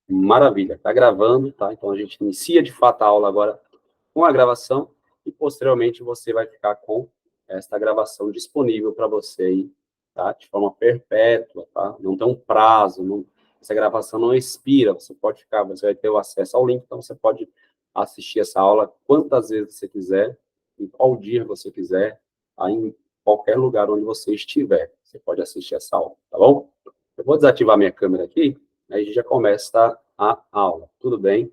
Maravilha, está gravando, tá? Então a gente inicia de fato a aula agora com a gravação e posteriormente você vai ficar com esta gravação disponível para você aí, tá? De forma perpétua, tá? Não tem um prazo, essa gravação não expira, você pode ficar, você vai ter o acesso ao link, então você pode assistir essa aula quantas vezes você quiser, em qual dia você quiser, aí em qualquer lugar onde você estiver, você pode assistir essa aula, tá bom? Eu vou desativar minha câmera aqui, aí a gente já começa a aula, tudo bem?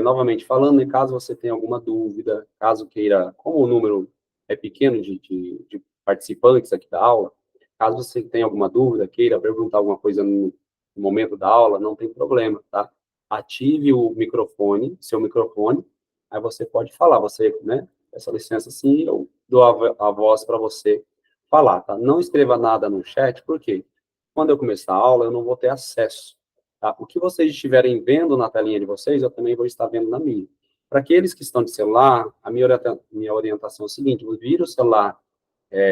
Novamente falando, caso você tenha alguma dúvida, caso queira, como o número é pequeno de participantes aqui da aula, caso você tenha alguma dúvida, queira perguntar alguma coisa no momento da aula, não tem problema, tá? Ative o microfone, seu microfone, aí você pode falar, você, né, essa licença sim, eu dou a voz para você falar, tá? Não escreva nada no chat, por quê? Quando eu começar a aula, eu não vou ter acesso. Tá? O que vocês estiverem vendo na telinha de vocês, eu também vou estar vendo na minha. Para aqueles que estão de celular, a minha orientação é o seguinte: vira o celular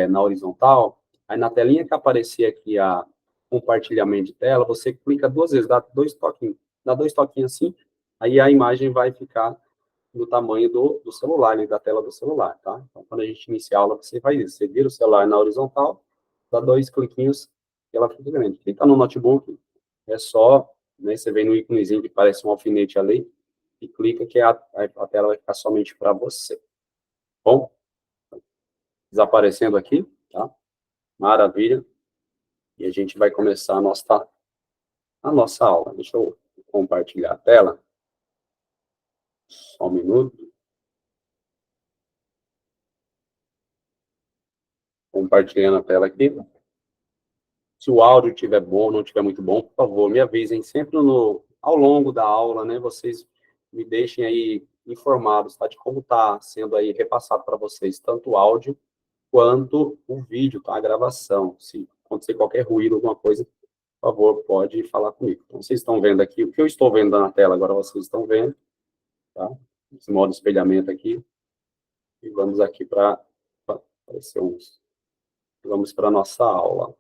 na horizontal, aí na telinha que aparecer aqui a compartilhamento de tela, você clica duas vezes, dá dois toquinhos assim, aí a imagem vai ficar do tamanho do celular, da tela do celular, tá? Então, quando a gente iniciar a aula, você faz isso, você vira o celular na horizontal, dá dois cliquinhos e ela fica grande. Quem está no notebook, é só, né, você vem no íconezinho que parece um alfinete ali, e clica que a tela vai ficar somente para você. Bom, desaparecendo aqui, tá? Maravilha. E a gente vai começar a nossa aula. Deixa eu compartilhar a tela. Só um minuto. Compartilhando a tela aqui. Se o áudio estiver bom ou não estiver muito bom, por favor, me avisem sempre ao longo da aula, né? Vocês me deixem aí informados, tá? De como está sendo aí repassado para vocês, tanto o áudio quanto o vídeo, tá? A gravação. Se acontecer qualquer ruído, alguma coisa, por favor, pode falar comigo. Então, vocês estão vendo aqui, o que eu estou vendo na tela, agora vocês estão vendo, tá? Esse modo de espelhamento aqui. E vamos aqui para aparecer uns. Vamos para a nossa aula.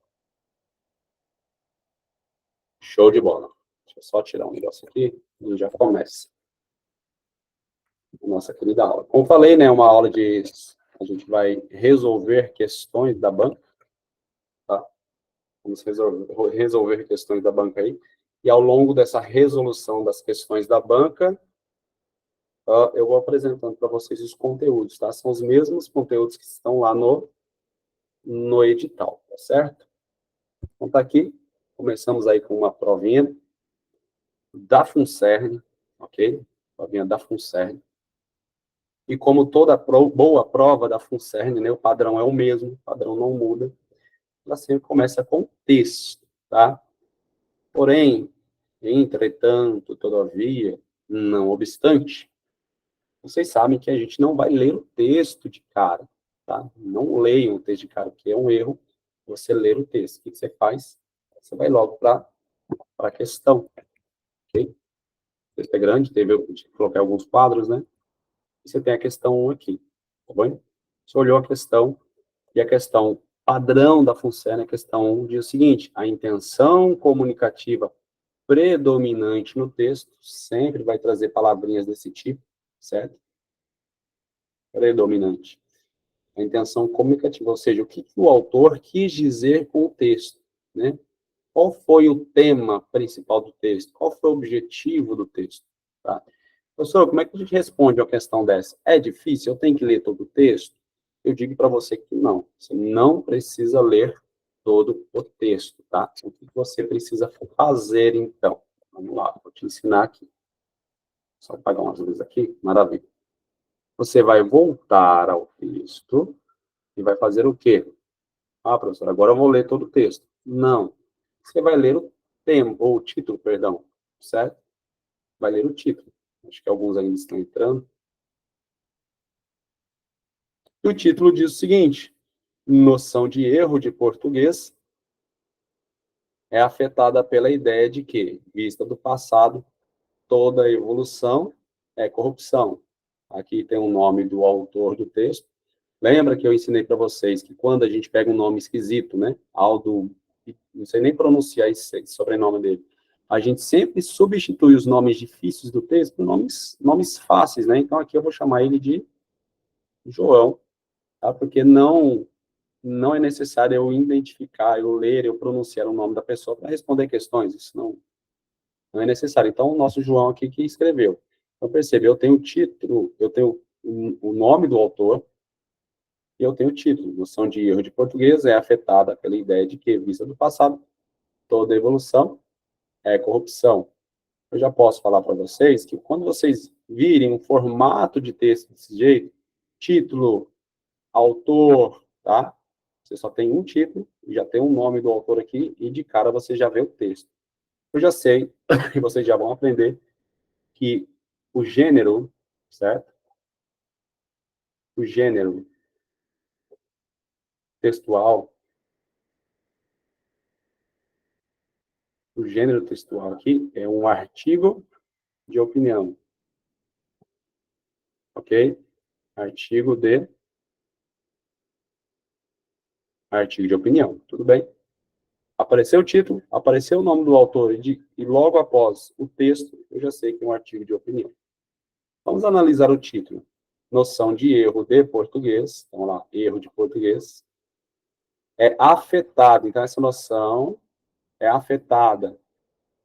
Show de bola. Deixa eu só tirar um negócio aqui e já começa a nossa querida aula. Como falei, né, uma aula de... A gente vai resolver questões da banca, tá? Vamos resolver questões da banca aí. E ao longo dessa resolução das questões da banca, eu vou apresentando para vocês os conteúdos, tá? São os mesmos conteúdos que estão lá no edital, tá certo? Então, tá aqui. Começamos aí com uma provinha da FUNCERN, ok? Provinha da FUNCERN. E como toda boa prova da FUNCERN, né, o padrão é o mesmo, o padrão não muda, ela sempre começa com texto, tá? Porém, entretanto, todavia, não obstante, vocês sabem que a gente não vai ler o texto de cara, tá? Não leiam o texto de cara, porque é um erro você ler o texto. O que você faz? Você vai logo para a questão, ok? O texto é grande, eu coloquei alguns quadros, né? E você tem a questão 1 aqui, tá bom? Você olhou a questão, e a questão padrão da função, a questão 1 diz o seguinte: a intenção comunicativa predominante no texto sempre vai trazer palavrinhas desse tipo, certo? Predominante. A intenção comunicativa, ou seja, o que o autor quis dizer com o texto, né? Qual foi o tema principal do texto? Qual foi o objetivo do texto? Tá? Professor, como é que a gente responde a uma questão dessa? É difícil? Eu tenho que ler todo o texto? Eu digo para você que não. Você não precisa ler todo o texto, tá? O que você precisa fazer, então? Vamos lá, vou te ensinar aqui. Só apagar umas luzes aqui. Maravilha. Você vai voltar ao texto e vai fazer o quê? Ah, professor, agora eu vou ler todo o texto. Não. Você vai ler o tema, ou o título, perdão, certo? Vai ler o título. Acho que alguns ainda estão entrando. E o título diz o seguinte: noção de erro de português é afetada pela ideia de que, vista do passado, toda evolução é corrupção. Aqui tem o nome do autor do texto. Lembra que eu ensinei para vocês que quando a gente pega um nome esquisito, né? Aldo, não sei nem pronunciar esse sobrenome dele. a gente sempre substitui os nomes difíceis do texto por nomes fáceis, né? Então, aqui eu vou chamar ele de João, tá? Porque não é necessário eu identificar, eu ler, eu pronunciar o nome da pessoa para responder questões, isso não é necessário. Então, o nosso João aqui que escreveu. Então, percebe, eu tenho o título, eu tenho o nome do autor, e eu tenho o título. Noção de erro de português é afetada pela ideia de que, vista do passado, toda evolução é corrupção. Eu já posso falar para vocês que quando vocês virem um formato de texto desse jeito, título, autor, tá? Você só tem um título, já tem um nome do autor aqui, e de cara você já vê o texto. Eu já sei, e vocês já vão aprender, que o gênero, certo? O gênero textual, o gênero textual aqui é um artigo de opinião, ok? Artigo de opinião, tudo bem? Apareceu o título, apareceu o nome do autor e logo após o texto, eu já sei que é um artigo de opinião. Vamos analisar o título. Noção de erro de português, então lá, erro de português, é afetado, então essa noção é afetada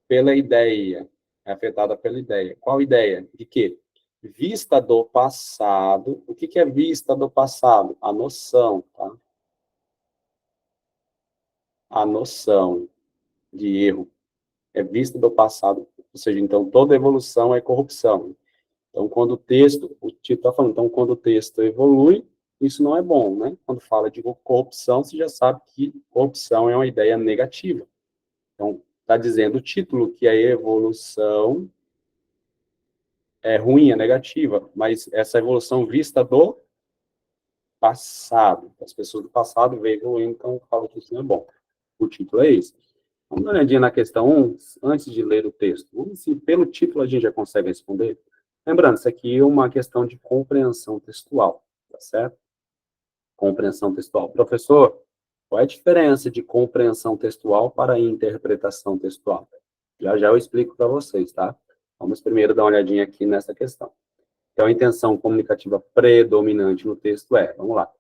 pela ideia, é afetada pela ideia. Qual ideia? De quê? Vista do passado. O que é vista do passado? A noção, tá? A noção de erro é vista do passado, ou seja, então toda evolução é corrupção. Então, quando o texto, o título está falando, então quando o texto evolui, isso não é bom, né? Quando fala de corrupção, você já sabe que corrupção é uma ideia negativa. Então, está dizendo o título que a evolução é ruim, é negativa, mas essa evolução vista do passado. As pessoas do passado veem evoluindo, então falam que isso não é bom. O título é esse. Vamos dar uma olhadinha na questão 1, antes de ler o texto. Vamos ver se pelo título a gente já consegue responder. Lembrando, isso aqui é uma questão de compreensão textual, tá certo? Compreensão textual. Professor, qual é a diferença de compreensão textual para interpretação textual? Já já eu explico para vocês, tá? Vamos primeiro dar uma olhadinha aqui nessa questão. Então, a intenção comunicativa predominante no texto é, vamos lá,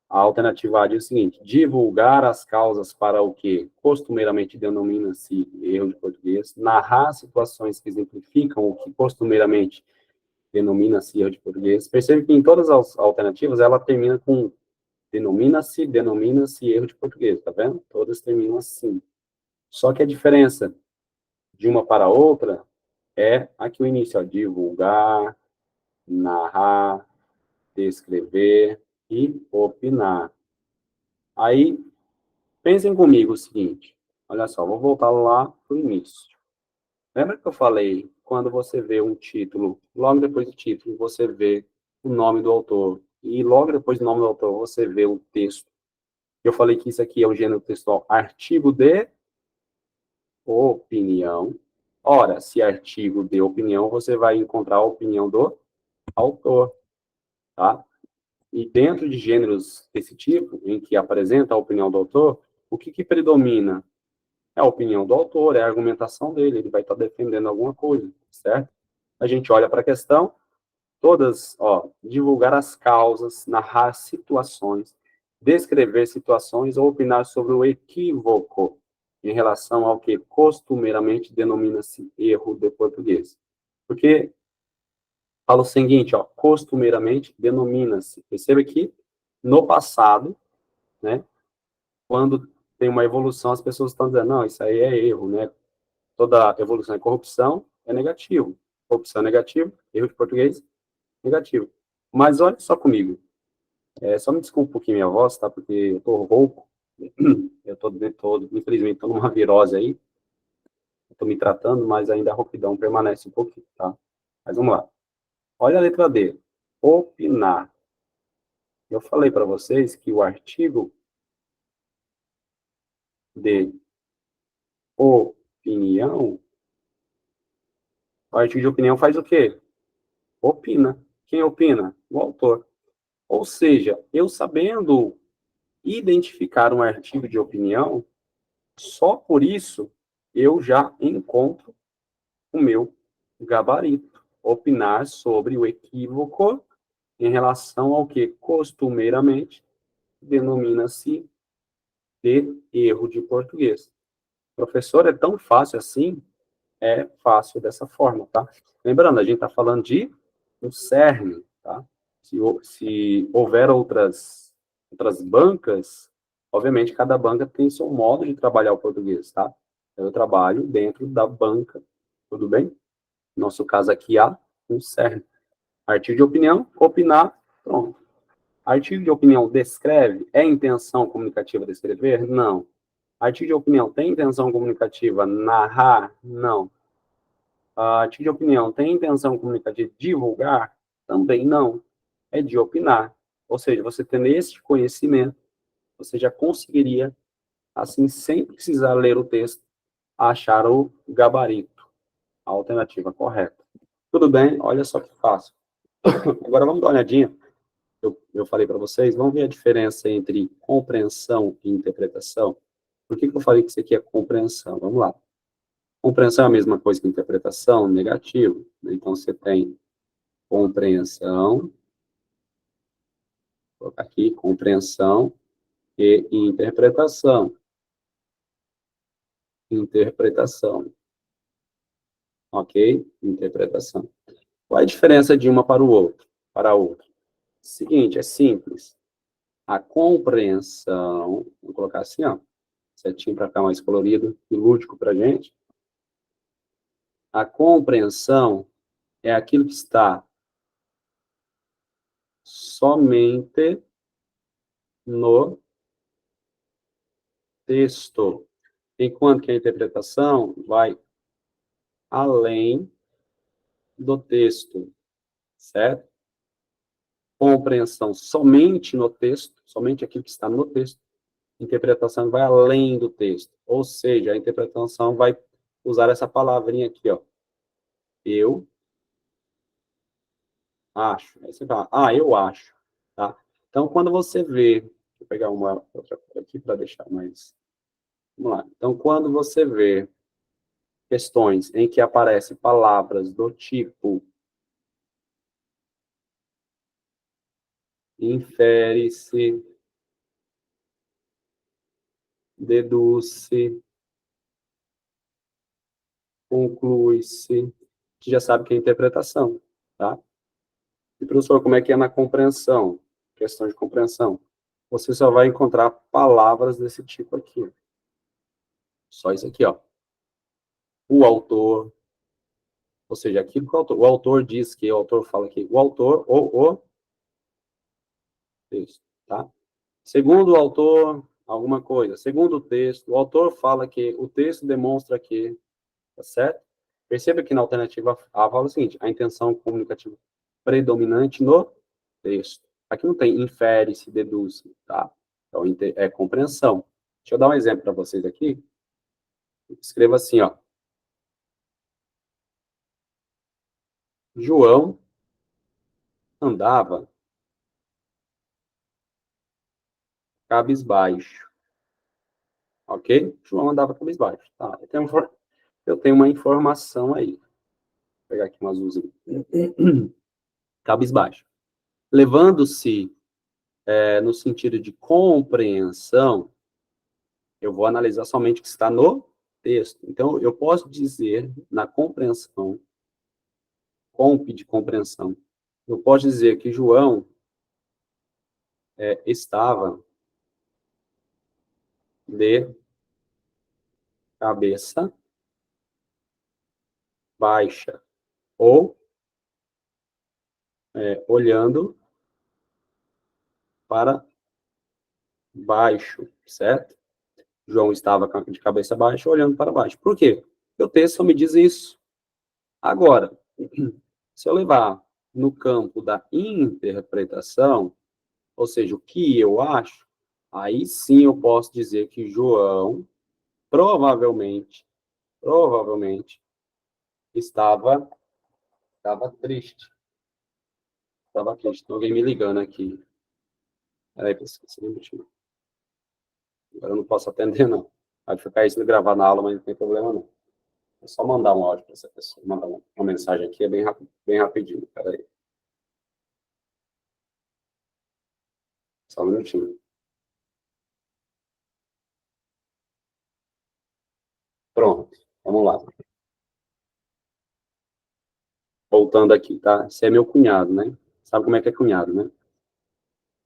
a alternativa A diz o seguinte: divulgar as causas para o que costumeiramente denomina-se erro de português, narrar situações que exemplificam o que costumeiramente denomina-se erro de português. Percebe que em todas as alternativas ela termina com denomina-se erro de português, tá vendo? Todas terminam assim. Só que a diferença de uma para outra é aqui o início, ó, divulgar, narrar, descrever e opinar. Aí, pensem comigo o seguinte, olha só, vou voltar lá para o início. Lembra que eu falei, quando você vê um título, logo depois do título, você vê o nome do autor, e logo depois do nome do autor, você vê o texto. Eu falei que isso aqui é o gênero textual artigo de opinião. Ora, se é artigo de opinião, você vai encontrar a opinião do autor, tá? E dentro de gêneros desse tipo, em que apresenta a opinião do autor, o que predomina? É a opinião do autor, é a argumentação dele, ele vai estar defendendo alguma coisa, certo? A gente olha para a questão, todas, ó, divulgar as causas, narrar situações, descrever situações ou opinar sobre o equívoco em relação ao que costumeiramente denomina-se erro de português. Porque fala o seguinte, ó, costumeiramente denomina-se. Perceba que no passado, né, quando tem uma evolução, as pessoas estão dizendo, não, isso aí é erro, né? Toda evolução é corrupção, é negativo. Corrupção é negativo, erro de português, negativo. Mas olha só comigo, só me desculpa um pouquinho minha voz, tá? Porque eu tô rouco, eu tô infelizmente, tô numa virose aí, eu tô me tratando, mas ainda a rouquidão permanece um pouquinho, tá? Mas vamos lá. Olha a letra D, opinar. Eu falei para vocês que o artigo de opinião, o artigo de opinião faz o quê? Opina. Quem opina? O autor. Ou seja, eu sabendo identificar um artigo de opinião, só por isso eu já encontro o meu gabarito. Opinar sobre o equívoco em relação ao que costumeiramente denomina-se de erro de português. Professor, é tão fácil assim? É fácil dessa forma, tá? Lembrando, a gente está falando de um cerne, tá? Se houver outras bancas, obviamente cada banca tem seu modo de trabalhar o português, tá? Eu trabalho dentro da banca, tudo bem? No nosso caso aqui, há um cerne. Artigo de opinião, opinar, pronto. Artigo de opinião descreve? É intenção comunicativa descrever? Não. Artigo de opinião tem intenção comunicativa narrar? Não. Artigo de opinião tem intenção comunicativa divulgar? Também não. É de opinar. Ou seja, você tendo esse conhecimento, você já conseguiria, assim, sem precisar ler o texto, achar o gabarito, a alternativa correta. Tudo bem? Olha só que fácil. Agora vamos dar uma olhadinha. Eu falei para vocês, vamos ver a diferença entre compreensão e interpretação. Por que eu falei que isso aqui é compreensão? Vamos lá. Compreensão é a mesma coisa que interpretação, negativo. Então, você tem compreensão, vou colocar aqui, compreensão e interpretação. Interpretação. Ok? Interpretação. Qual é a diferença de uma para o outro? Para a outra? Seguinte, é simples. A compreensão, vou colocar assim, ó, setinho para ficar mais colorido e lúdico para a gente. A compreensão é aquilo que está somente no texto, enquanto que a interpretação vai além do texto, certo? Compreensão somente no texto, somente aquilo que está no texto. Interpretação vai além do texto, ou seja, a interpretação vai usar essa palavrinha aqui, ó. Eu acho. Aí você fala, eu acho, tá? Então, quando você vê, vou pegar uma outra cor aqui para deixar mais. Vamos lá. Então, quando você vê questões em que aparecem palavras do tipo infere-se, deduz-se, conclui-se, você já sabe que é interpretação, tá? E, professor, como é que é na compreensão? Questão de compreensão. Você só vai encontrar palavras desse tipo aqui. Só isso aqui, ó. O autor, ou seja, aquilo que o autor diz que, o autor fala que, o autor ou o texto, tá? Segundo o autor, alguma coisa. Segundo o texto, o autor fala que, o texto demonstra que, tá certo? Perceba que na alternativa A fala o seguinte, a intenção comunicativa predominante no texto. Aqui não tem infere-se, deduz-se, tá? Então, é compreensão. Deixa eu dar um exemplo para vocês aqui. Escreva assim, ó. João andava cabisbaixo. Ok? João andava cabisbaixo. Tá, eu tenho uma informação aí. Vou pegar aqui um azulzinho. Cabisbaixo. Levando-se no sentido de compreensão, eu vou analisar somente o que está no texto. Então, eu posso dizer, na compreensão, comp de compreensão, eu posso dizer que João estava de cabeça baixa, ou olhando para baixo, certo? João estava de cabeça baixa, olhando para baixo. Por quê? Porque o texto só me diz isso. Agora, se eu levar no campo da interpretação, ou seja, o que eu acho, aí sim eu posso dizer que João provavelmente estava triste. Estava triste. Tem alguém me ligando aqui. Peraí, esqueci um minutinho. Agora eu não posso atender, não. Vai ficar isso gravado na aula, mas não tem problema não. É só mandar um áudio para essa pessoa, mandar uma mensagem aqui, é bem, bem rapidinho. Peraí. Só um minutinho. Pronto, vamos lá. Voltando aqui, tá? Esse é meu cunhado, né? Sabe como é que é cunhado, né?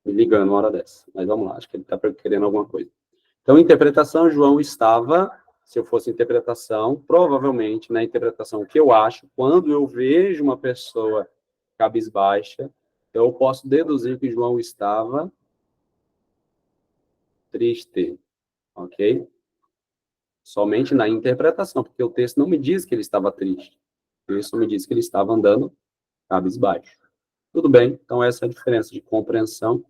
Me ligando uma hora dessa. Mas vamos lá, acho que ele está querendo alguma coisa. Então, interpretação, João estava, se eu fosse interpretação, provavelmente na interpretação que eu acho, quando eu vejo uma pessoa cabisbaixa, eu posso deduzir que João estava triste, ok? Somente na interpretação, porque o texto não me diz que ele estava triste. O texto me diz que ele estava andando cabisbaixo. Tudo bem, então essa é a diferença de compreensão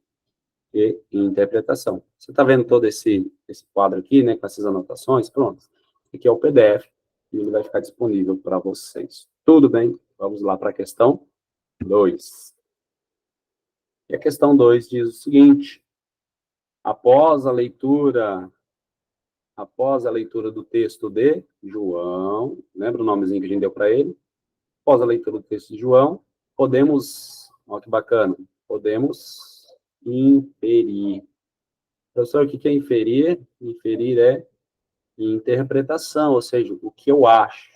e interpretação. Você está vendo todo esse quadro aqui, né, com essas anotações? Pronto. Aqui é o PDF e ele vai ficar disponível para vocês. Tudo bem? Vamos lá para a questão 2. E a questão 2 diz o seguinte: após a leitura do texto de João, lembra o nomezinho que a gente deu para ele? Após a leitura do texto de João, podemos, olha que bacana, podemos inferir. Professor, o que é inferir? Inferir é interpretação, ou seja, o que eu acho.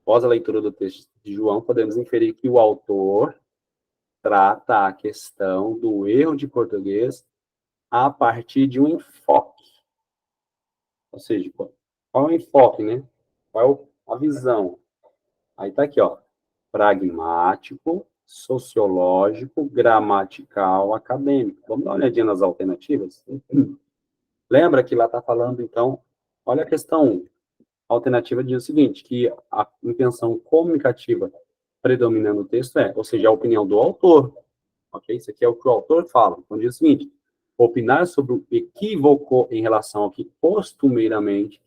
Após a leitura do texto de João, podemos inferir que o autor trata a questão do erro de português a partir de um enfoque. Ou seja, qual é o enfoque, né? Qual é a visão? Aí está aqui, ó. Pragmático, sociológico, gramatical, acadêmico. Vamos dar uma olhadinha nas alternativas? Lembra que lá está falando, então, olha a questão 1. A alternativa diz o seguinte, que a intenção comunicativa predominando no texto é, ou seja, a opinião do autor, ok? Isso aqui é o que o autor fala. Então, diz o seguinte, opinar sobre o equívoco em relação ao que costumeiramente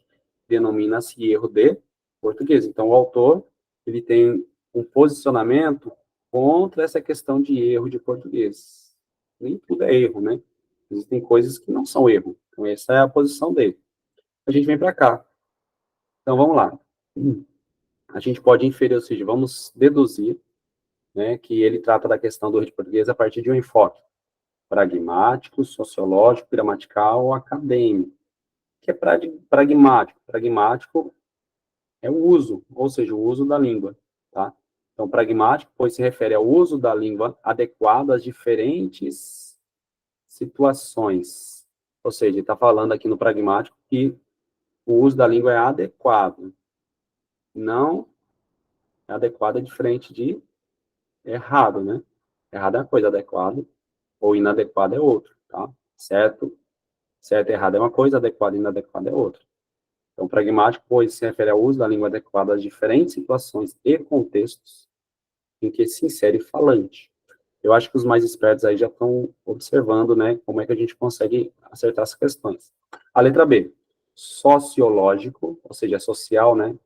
denomina-se erro de português. Então, o autor, ele tem um posicionamento contra essa questão de erro de português. Nem tudo é erro, né? Existem coisas que não são erro. Então, essa é a posição dele. A gente vem para cá. Então, vamos lá. A gente pode inferir, ou seja, vamos deduzir, né, que ele trata da questão do erro de português a partir de um enfoque pragmático, sociológico, gramatical, acadêmico. O que é pragmático? Pragmático é o uso, ou seja, o uso da língua, tá? Então, pragmático, pois se refere ao uso da língua adequado às diferentes situações. Ou seja, ele está falando aqui no pragmático que o uso da língua é adequado. Não é adequado é diferente de errado, né? Errado é uma coisa, adequado ou inadequado é outro, tá? Certo, certo e errado é uma coisa, adequado e inadequado é outra. Então, pragmático, pois, se refere ao uso da língua adequada às diferentes situações e contextos em que se insere falante. Eu acho que os mais espertos aí já estão observando, né, como é que a gente consegue acertar essas questões. A letra B, sociológico, ou seja, social, né,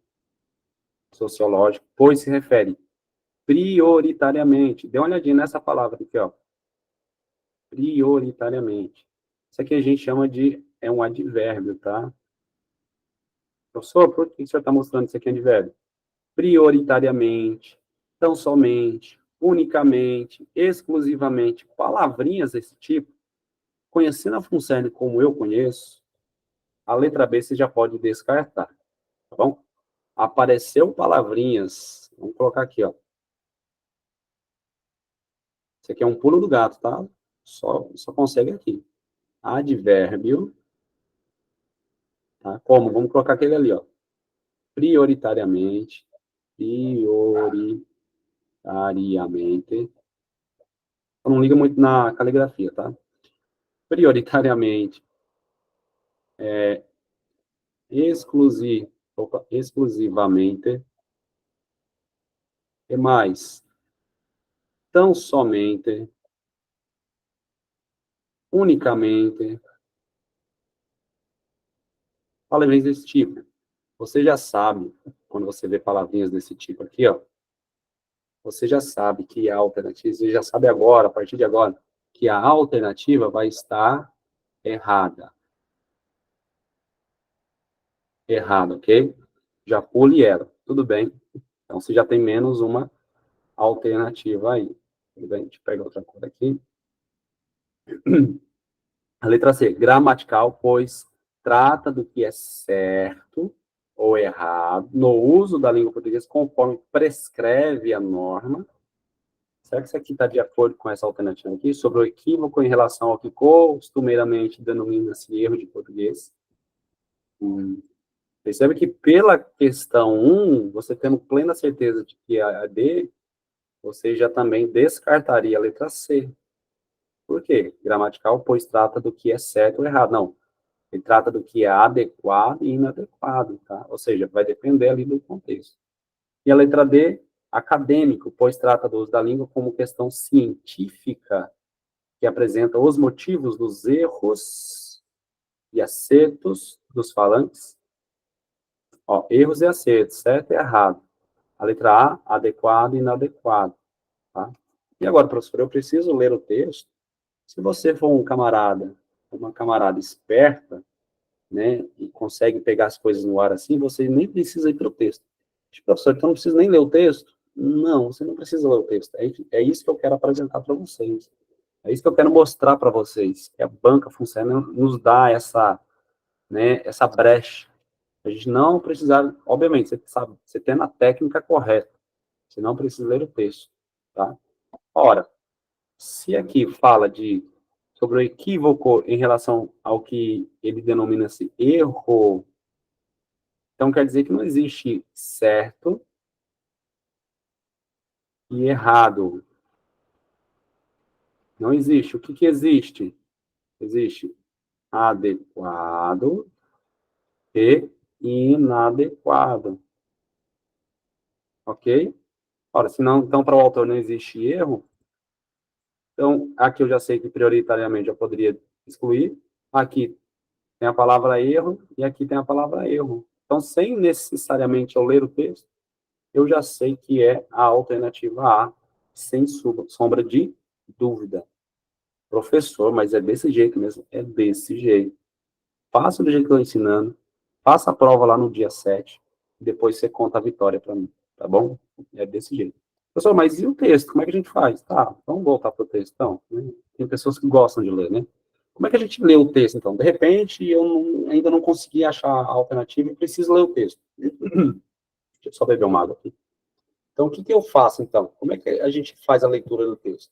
sociológico, pois se refere prioritariamente. Dê uma olhadinha nessa palavra aqui, ó. Prioritariamente. Isso aqui a gente chama de, é um advérbio, tá? Professor, por que o senhor está mostrando isso aqui advérbio? Prioritariamente, tão somente, unicamente, exclusivamente, palavrinhas desse tipo, conhecendo a função como eu conheço, a letra B você já pode descartar, tá bom? Apareceu palavrinhas, vamos colocar aqui, ó. Isso aqui é um pulo do gato, tá? Só consegue aqui. Advérbio, tá? Como? Vamos colocar aquele ali, ó. Prioritariamente, prioritariamente. Não liga muito na caligrafia, tá? Prioritariamente, exclusivamente, e mais, tão somente, unicamente, palavrinhas desse tipo. Você já sabe, quando você vê palavrinhas desse tipo aqui, ó, você já sabe que a alternativa, você já sabe agora, a partir de agora, que a alternativa vai estar errada. Errado, ok? Já pule ela. Tudo bem. Então, você já tem menos uma alternativa aí. Tudo bem? Deixa eu pegar outra cor aqui. A letra C, gramatical, pois trata do que é certo ou errado no uso da língua portuguesa conforme prescreve a norma. Será que isso aqui está de acordo com essa alternativa aqui? Sobre o equívoco em relação ao que costumeiramente denomina-se erro de português. Percebe que pela questão 1, você tendo plena certeza de que é a D, você já também descartaria a letra C. Por quê? Gramatical, pois trata do que é certo ou errado. Não, ele trata do que é adequado e inadequado, tá? Ou seja, vai depender ali do contexto. E a letra D, acadêmico, pois trata do uso da língua como questão científica, que apresenta os motivos dos erros e acertos dos falantes. Ó, erros e acertos, certo e errado. A letra A, adequado e inadequado, tá? E agora, professor, eu preciso ler o texto. Se você for um camarada, uma camarada esperta, né, e consegue pegar as coisas no ar assim, você nem precisa ir para o texto. Professor, então não precisa nem ler o texto? Não, você não precisa ler o texto. É isso que eu quero apresentar para vocês. É isso que eu quero mostrar para vocês. Que a banca funciona, nos dá essa, né, essa brecha. A gente não precisa, obviamente, você sabe, você tem a técnica correta. Você não precisa ler o texto, tá? Ora, se aqui fala sobre o equívoco em relação ao que ele denomina-se erro, então quer dizer que não existe certo e errado. Não existe. O que que existe? Existe adequado e inadequado. Ok? Ora, se não, então para o autor não existe erro, então aqui eu já sei que prioritariamente eu poderia excluir. Aqui tem a palavra erro e aqui tem a palavra erro. Então, sem necessariamente eu ler o texto, eu já sei que é a alternativa A, sem sombra de dúvida. Professor, mas é desse jeito mesmo? É desse jeito. Faça do jeito que eu estou ensinando, faça a prova lá no dia 7, e depois você conta a vitória para mim, tá bom? É desse jeito. Professor, mas e o texto? Como é que a gente faz? Tá, vamos voltar para o texto, então. Né? Tem pessoas que gostam de ler, né? Como é que a gente lê o texto, então? De repente, eu ainda não consegui achar a alternativa e preciso ler o texto. Deixa eu só beber uma água aqui. Então, o que que eu faço, então? Como é que a gente faz a leitura do texto?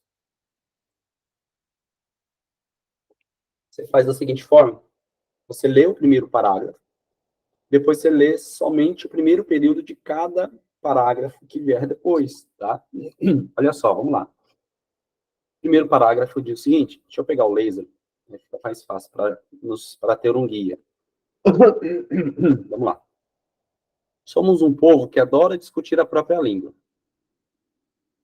Você faz da seguinte forma: você lê o primeiro parágrafo, depois você lê somente o primeiro período de cada parágrafo que vier depois, tá? Olha só, vamos lá. Primeiro parágrafo diz o seguinte, deixa eu pegar o laser, né, fica mais fácil para ter um guia. Vamos lá. Somos um povo que adora discutir a própria língua.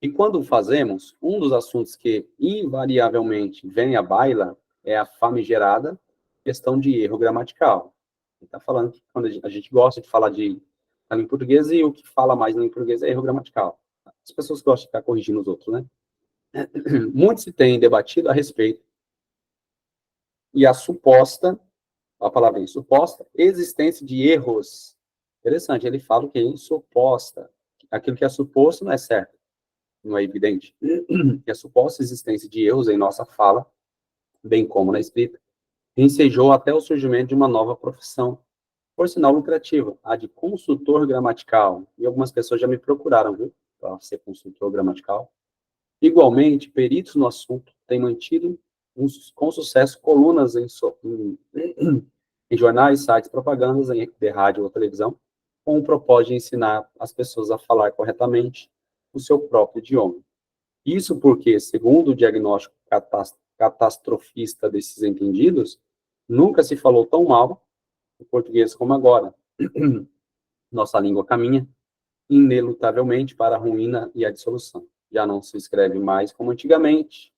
E quando o fazemos, um dos assuntos que invariavelmente vem à baila é a famigerada questão de erro gramatical. Ele está falando que quando a gente gosta de falar de a língua portuguesa e o que fala mais na língua portuguesa é erro gramatical. As pessoas gostam de ficar corrigindo os outros, né? Muito se tem debatido a respeito e a palavra é suposta, existência de erros. Interessante, ele fala que é suposta. Aquilo que é suposto não é certo, não é evidente. Que a suposta existência de erros em nossa fala, bem como na escrita, ensejou até o surgimento de uma nova profissão, por sinal lucrativa, a de consultor gramatical. E algumas pessoas já me procuraram, viu, para ser consultor gramatical. Igualmente, peritos no assunto têm mantido com sucesso colunas em jornais, sites, propagandas de rádio ou televisão, com o propósito de ensinar as pessoas a falar corretamente o seu próprio idioma. Isso porque, segundo o diagnóstico catastrofista desses entendidos, nunca se falou tão mal o português como agora. Nossa língua caminha inelutavelmente para a ruína e a dissolução. Já não se escreve mais como antigamente,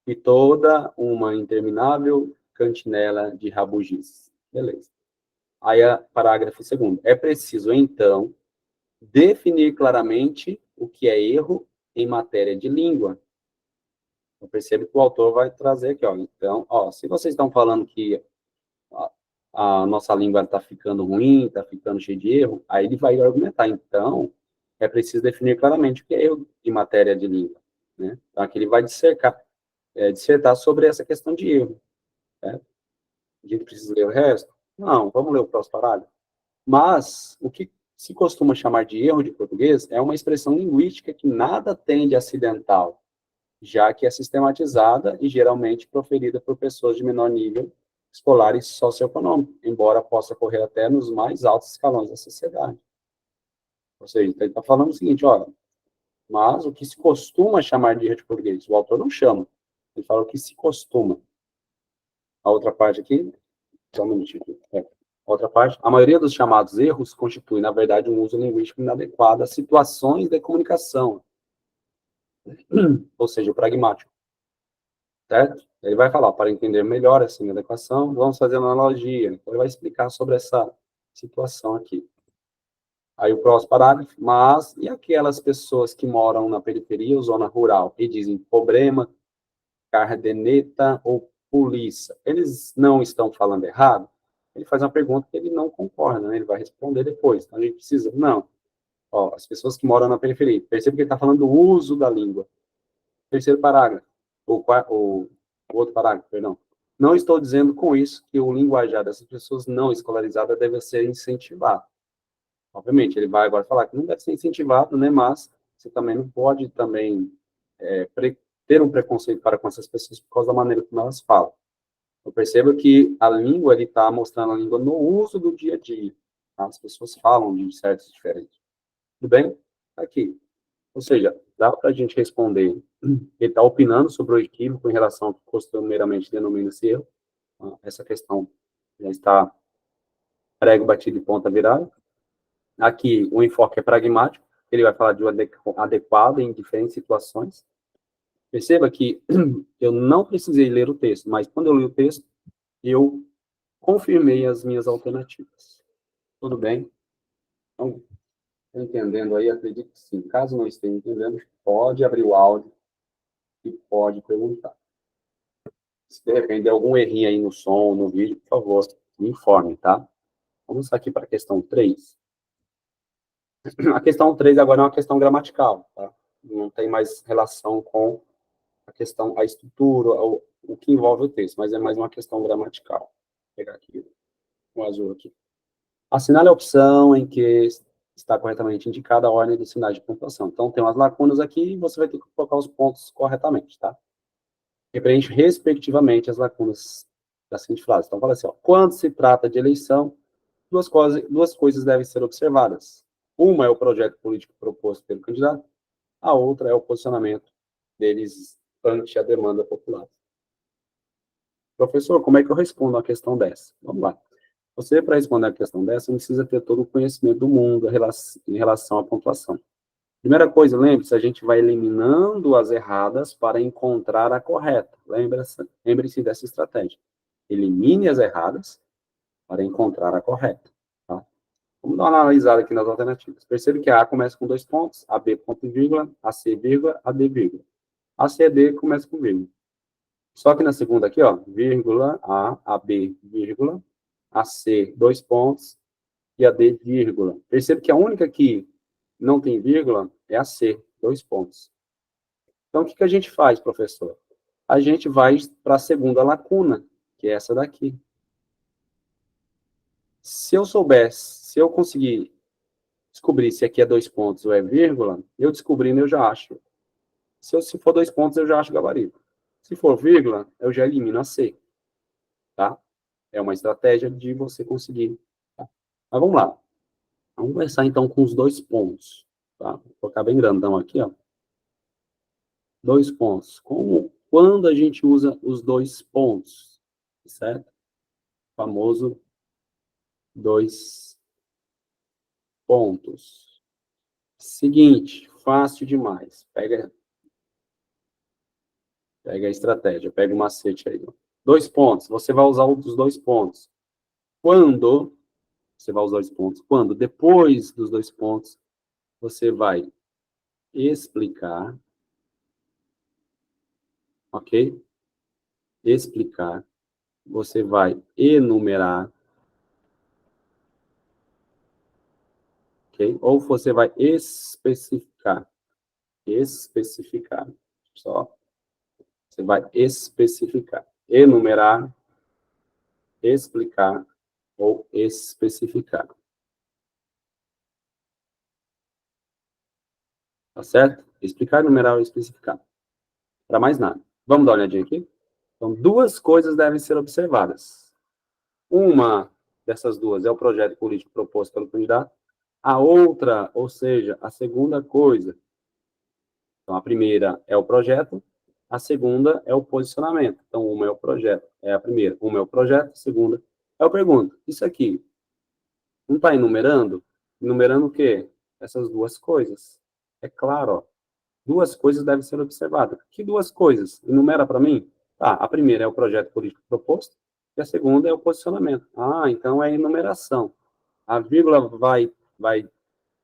e toda uma interminável cantinela de rabugis. Beleza. Aí, parágrafo segundo. É preciso, então, definir claramente o que é erro em matéria de língua. Eu percebo que o autor vai trazer aqui, ó. Então, ó, se vocês estão falando que a nossa língua está ficando ruim, está ficando cheia de erro, aí ele vai argumentar. Então, é preciso definir claramente o que é erro em matéria de língua, né? Então, aqui ele vai dissertar sobre essa questão de erro, né? A gente precisa ler o resto? Não, vamos ler o próximo parágrafo. Mas, o que se costuma chamar de erro de português é uma expressão linguística que nada tem de acidental, já que é sistematizada e geralmente proferida por pessoas de menor nível escolar e socioeconômico, embora possa ocorrer até nos mais altos escalões da sociedade. Ou seja, então ele está falando o seguinte, olha, mas o que se costuma chamar de erro de português, o autor não chama, ele fala o que se costuma. A outra parte aqui, só um minutinho aqui. Outra parte, a maioria dos chamados erros constitui, na verdade, um uso linguístico inadequado a situações de comunicação, ou seja, o pragmático, certo? Ele vai falar, para entender melhor essa inadequação, vamos fazer uma analogia. Então, ele vai explicar sobre essa situação aqui. Aí o próximo parágrafo, mas e aquelas pessoas que moram na periferia ou zona rural e dizem problema, cardeneta ou polícia, eles não estão falando errado? Ele faz uma pergunta que ele não concorda, né? Ele vai responder depois. Então a gente precisa, não. Ó, as pessoas que moram na periferia, perceba que ele está falando do uso da língua. Terceiro parágrafo, o outro parágrafo, perdão. Não estou dizendo com isso que o linguajar dessas pessoas não escolarizadas deve ser incentivado. Obviamente, ele vai agora falar que não deve ser incentivado, né? Mas você também não pode também ter um preconceito para com essas pessoas por causa da maneira como elas falam. Eu percebo que a língua, ele está mostrando a língua no uso do dia a dia. Tá? As pessoas falam de certos diferentes. Tudo bem? Aqui. Ou seja, dá para a gente responder. Ele está opinando sobre o equívoco em relação ao que costumeiramente denomina-se erro. Essa questão já está prego batido e ponta virada. Aqui, o enfoque é pragmático. Ele vai falar de um adequado em diferentes situações. Perceba que eu não precisei ler o texto, mas quando eu li o texto, eu confirmei as minhas alternativas. Tudo bem? Então, entendendo aí, acredito que sim. Caso não esteja entendendo, pode abrir o áudio e pode perguntar. Se de repente der algum errinho aí no som, no vídeo, por favor, me informe, tá? Vamos aqui para a questão 3. A questão 3 agora é uma questão gramatical, tá? Não tem mais relação com a questão, a estrutura, o que envolve o texto, mas é mais uma questão gramatical. Vou pegar aqui o azul aqui. Assinale a opção em que está corretamente indicada a ordem dos sinais de pontuação. Então, tem umas lacunas aqui e você vai ter que colocar os pontos corretamente, tá? E preenche, respectivamente, as lacunas da seguinte frase. Então, fala assim, ó, quando se trata de eleição, duas coisas devem ser observadas. Uma é o projeto político proposto pelo candidato, a outra é o posicionamento deles ante a demanda popular. Professor, como é que eu respondo a questão dessa? Vamos lá. Você, para responder a questão dessa, não precisa ter todo o conhecimento do mundo em relação à pontuação. Primeira coisa, lembre-se, a gente vai eliminando as erradas para encontrar a correta. Lembre-se dessa estratégia. Elimine as erradas para encontrar a correta. Tá? Vamos dar uma analisada aqui nas alternativas. Percebe que a A começa com 2 pontos, a B ponto e vírgula, a C vírgula, a D vírgula. A C e D começa com vírgula. Só que na segunda aqui, ó, vírgula, a B, vírgula, a C, 2 pontos, e a D, vírgula. Percebe que a única que não tem vírgula é a C, 2 pontos. Então, o que a gente faz, professor? A gente vai para a segunda lacuna, que é essa daqui. Se eu conseguir descobrir se aqui é 2 pontos ou é vírgula, eu descobrindo, eu já acho. Se for 2 pontos, eu já acho gabarito. Se for vírgula, eu já elimino a C, tá? É uma estratégia de você conseguir. Tá? Mas vamos lá. Vamos começar, então, com os 2 pontos. Tá? Vou colocar bem grandão aqui, ó. 2 pontos. Quando a gente usa os 2 pontos, certo? O famoso 2 pontos. Seguinte, fácil demais. Pega a estratégia, pega o macete aí. 2 pontos. Você vai usar os 2 pontos. Quando você vai usar os pontos? Quando depois dos 2 pontos, você vai explicar, ok? Explicar. Você vai enumerar ok? Ou você vai especificar, só, você vai especificar, enumerar, explicar ou especificar, tá certo? Explicar, enumerar ou especificar, para mais nada. Vamos dar uma olhadinha aqui? Então, duas coisas devem ser observadas. Uma dessas duas é o projeto político proposto pelo candidato. A outra, ou seja, a segunda coisa, então a primeira é o projeto, a segunda é o posicionamento. Então, uma é o projeto, é a primeira. Uma é o projeto, a segunda é o pergunta. Isso aqui, não está enumerando? Enumerando o quê? Essas duas coisas. É claro, ó, duas coisas devem ser observadas. Que duas coisas? Enumera para mim? Tá, a primeira é o projeto político proposto e a segunda é o posicionamento. Ah, então é enumeração. A vírgula vai,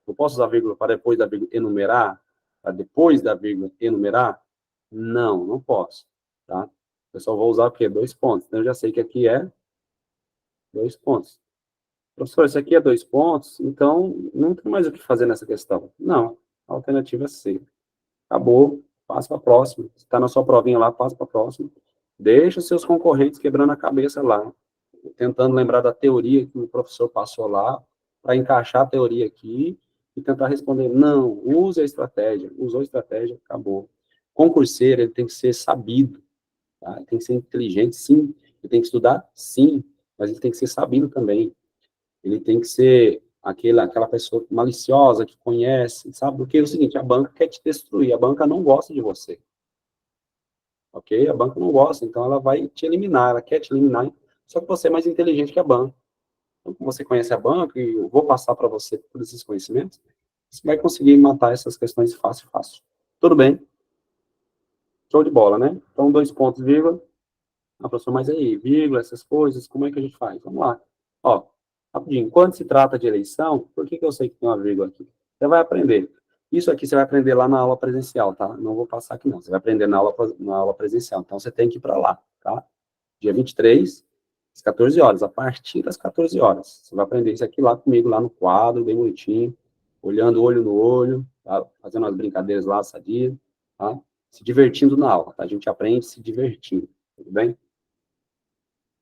eu posso usar a vírgula para depois da vírgula enumerar? Para depois da vírgula enumerar? Não, não posso, tá? Eu só vou usar o quê? Dois pontos. Então, eu já sei que aqui é dois pontos. Professor, isso aqui é dois pontos, então não tem mais o que fazer nessa questão. Não, a alternativa é C. Acabou, passa para a próxima. Se está na sua provinha lá, passa para a próxima. Deixa os seus concorrentes quebrando a cabeça lá, tentando lembrar da teoria que o professor passou lá, para encaixar a teoria aqui e tentar responder. Não, use a estratégia. Usou a estratégia, acabou. Concurseiro, ele tem que ser sabido, tá? Ele tem que ser inteligente, sim. Ele tem que estudar, sim. Mas ele tem que ser sabido também. Ele tem que ser aquela pessoa maliciosa, que conhece, sabe? Porque é o seguinte, a banca quer te destruir, a banca não gosta de você, ok? A banca não gosta, então ela vai te eliminar, ela quer te eliminar, só que você é mais inteligente que a banca. Então, como você conhece a banca, e eu vou passar para você todos esses conhecimentos, você vai conseguir matar essas questões fácil, fácil. Tudo bem? Show de bola, né? Então, dois pontos, vírgula. Ah, professor, mas aí, vírgula, essas coisas, como é que a gente faz? Vamos lá. Ó, rapidinho. Quando se trata de eleição, por que que eu sei que tem uma vírgula aqui? Você vai aprender. Isso aqui você vai aprender lá na aula presencial, tá? Não vou passar aqui, não. Você vai aprender na aula presencial. Então, você tem que ir para lá, tá? Dia 23, às 14 horas. A partir das 14 horas. Você vai aprender isso aqui lá comigo, lá no quadro, bem bonitinho, olhando olho no olho, tá? Fazendo umas brincadeiras lá, sadia, tá? Se divertindo na aula, tá? A gente aprende se divertindo, tudo bem?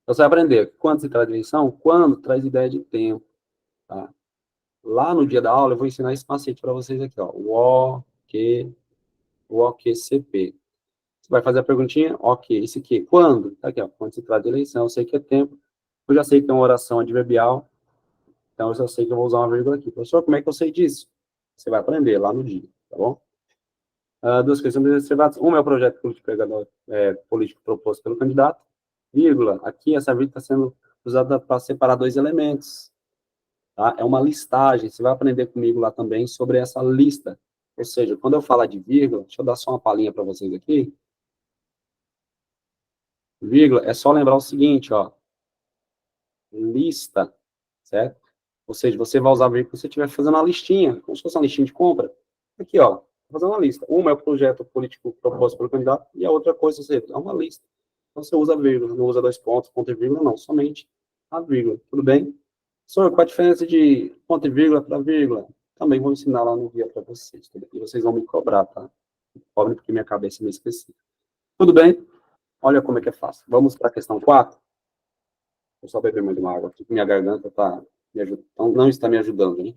Então, você vai aprender quando se traz de eleição, quando traz ideia de tempo, tá? Lá no dia da aula, eu vou ensinar esse macete para vocês aqui, ó. O OQCP. Você vai fazer a perguntinha, ok, isso aqui, quando? Tá aqui, ó, quando se trata de eleição, eu sei que é tempo, eu já sei que é uma oração adverbial, então eu já sei que eu vou usar uma vírgula aqui. Professor, como é que eu sei disso? Você vai aprender lá no dia, tá bom? Duas questões observadas. Uma é o projeto político proposto pelo candidato, vírgula. Aqui, essa vírgula está sendo usada para separar dois elementos, tá? É uma listagem. Você vai aprender comigo lá também sobre essa lista. Ou seja, quando eu falar de vírgula, deixa eu dar só uma palhinha para vocês aqui. Vírgula, é só lembrar o seguinte, ó. Lista, certo? Ou seja, você vai usar vírgula se você estiver fazendo uma listinha, como se fosse uma listinha de compra. Aqui, ó, fazendo uma lista. Uma é o projeto político proposto pelo candidato e a outra coisa, você é uma lista. Então, você usa vírgula, não usa dois pontos, ponto e vírgula, não, somente a vírgula, tudo bem? Senhor, qual a diferença de ponto e vírgula para vírgula? Também vou ensinar lá no guia para vocês, tudo bem? E vocês vão me cobrar, tá? Cobrem porque minha cabeça me esqueci. Tudo bem? Olha como é que é fácil. Vamos para a questão 4. Vou só beber mais uma água aqui, minha garganta está me ajudando, não está me ajudando, né?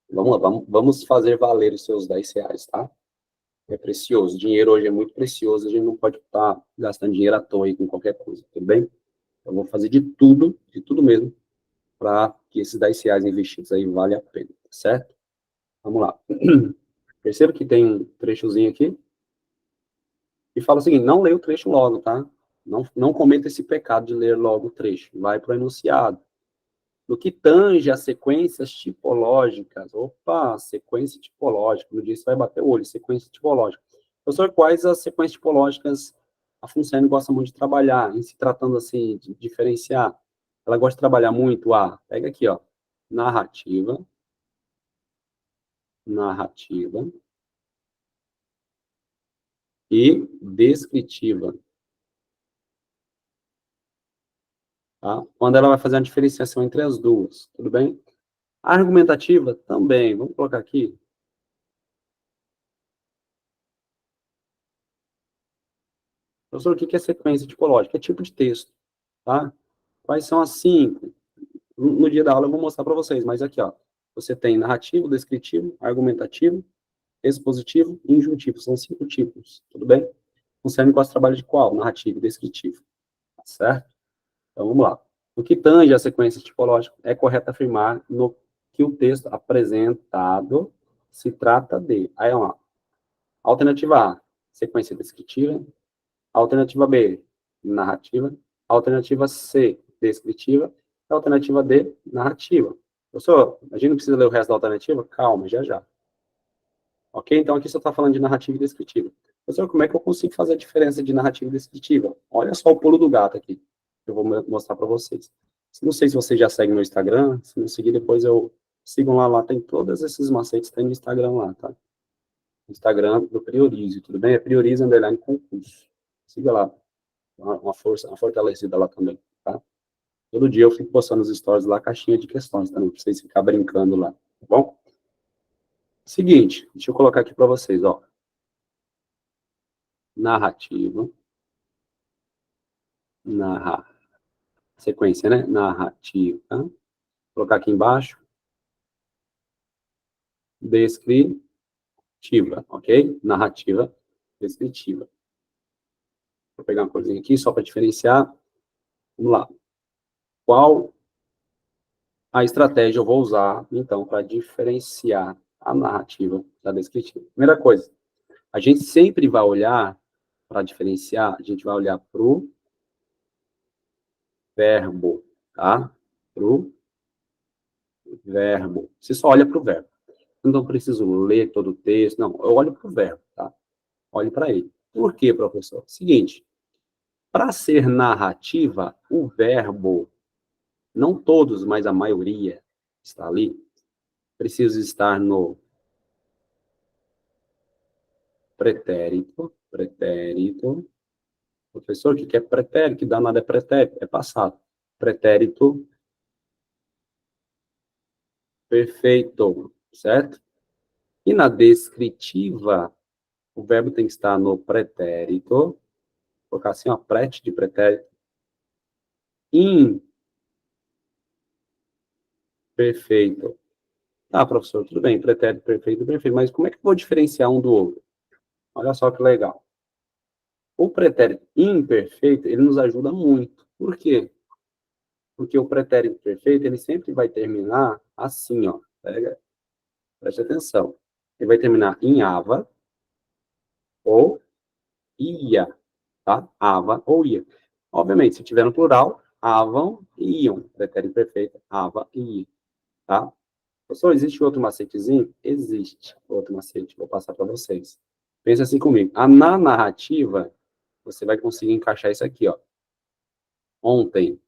Vamos lá, vamos fazer valer os seus R$ 10, tá? É precioso. Dinheiro hoje é muito precioso, a gente não pode estar gastando dinheiro à toa aí com qualquer coisa, tudo bem? Eu vou fazer de tudo mesmo, para que esses R$ 10 investidos aí valem a pena, tá certo? Vamos lá. Perceba que tem um trechozinho aqui, e fala o seguinte, não leia o trecho logo, tá? Não cometa esse pecado de ler logo o trecho, vai para o enunciado. No que tange as sequências tipológicas, opa, sequência tipológica, no dia você vai bater o olho, sequência tipológica. Professor, quais as sequências tipológicas a FUNSEMI gosta muito de trabalhar, em se tratando assim, de diferenciar? Ela gosta de trabalhar muito pega aqui, ó, narrativa, narrativa e descritiva, tá? Quando ela vai fazer uma diferenciação entre as duas, tudo bem? A argumentativa também, vamos colocar aqui. Professor, o que é sequência tipológica? É tipo de texto, tá? Quais são as 5? No dia da aula eu vou mostrar para vocês, mas aqui, ó, você tem narrativo, descritivo, argumentativo, expositivo e injuntivo. São 5 tipos, tudo bem? Funciona com os trabalhos de qual? Narrativo e descritivo, tá certo? Então, vamos lá. No que tange a sequência tipológica, é correto afirmar no que o texto apresentado se trata de. Aí, ó, alternativa A, sequência descritiva. Alternativa B, narrativa. Alternativa C, descritiva. Alternativa D, narrativa. Professor, a gente não precisa ler o resto da alternativa? Calma, já já. Ok? Então, aqui você está falando de narrativa e descritiva. Professor, como é que eu consigo fazer a diferença de narrativa e descritiva? Olha só o pulo do gato aqui, que eu vou mostrar para vocês. Não sei se vocês já seguem no Instagram, se não seguir, depois eu sigam lá, tem todos esses macetes, tem no Instagram lá, tá? Instagram do Priorize, tudo bem? É Priorize Underline Concurso. Siga lá, uma força, uma fortalecida lá também, tá? Todo dia eu fico postando os stories lá, caixinha de questões também, pra vocês ficarem brincando lá, tá bom? Seguinte, deixa eu colocar aqui para vocês, ó. Narrativa, narrar, sequência, né? Narrativa, vou colocar aqui embaixo, descritiva, ok? Narrativa, descritiva. Vou pegar uma coisinha aqui só para diferenciar. Vamos lá. Qual a estratégia eu vou usar, então, para diferenciar a narrativa da descritiva? Primeira coisa, a gente sempre vai olhar, para diferenciar, a gente vai olhar para o verbo, tá? Para o verbo. Você só olha para o verbo. Não preciso ler todo o texto, não. Eu olho para o verbo, tá? Olho para ele. Por quê, professor? Seguinte, para ser narrativa, o verbo, não todos, mas a maioria está ali, precisa estar no pretérito, pretérito. Professor, o que é pretérito? Que danado é pretérito? É passado. Pretérito perfeito, certo? E na descritiva, o verbo tem que estar no pretérito, vou colocar assim, ó, prete de pretérito, imperfeito. Ah, professor, tudo bem, pretérito perfeito, perfeito, mas como é que eu vou diferenciar um do outro? Olha só que legal. O pretérito imperfeito, ele nos ajuda muito. Por quê? Porque o pretérito perfeito, ele sempre vai terminar assim, ó. Pega, preste atenção. Ele vai terminar em ava ou ia, tá? Ava ou ia. Obviamente, se tiver no plural, avam e iam. Pretérito perfeito, ava e ia, tá? Professor, existe outro macetezinho? Existe outro macete, vou passar para vocês. Pensa assim comigo. Na narrativa, você vai conseguir encaixar isso aqui, ó. Ontem.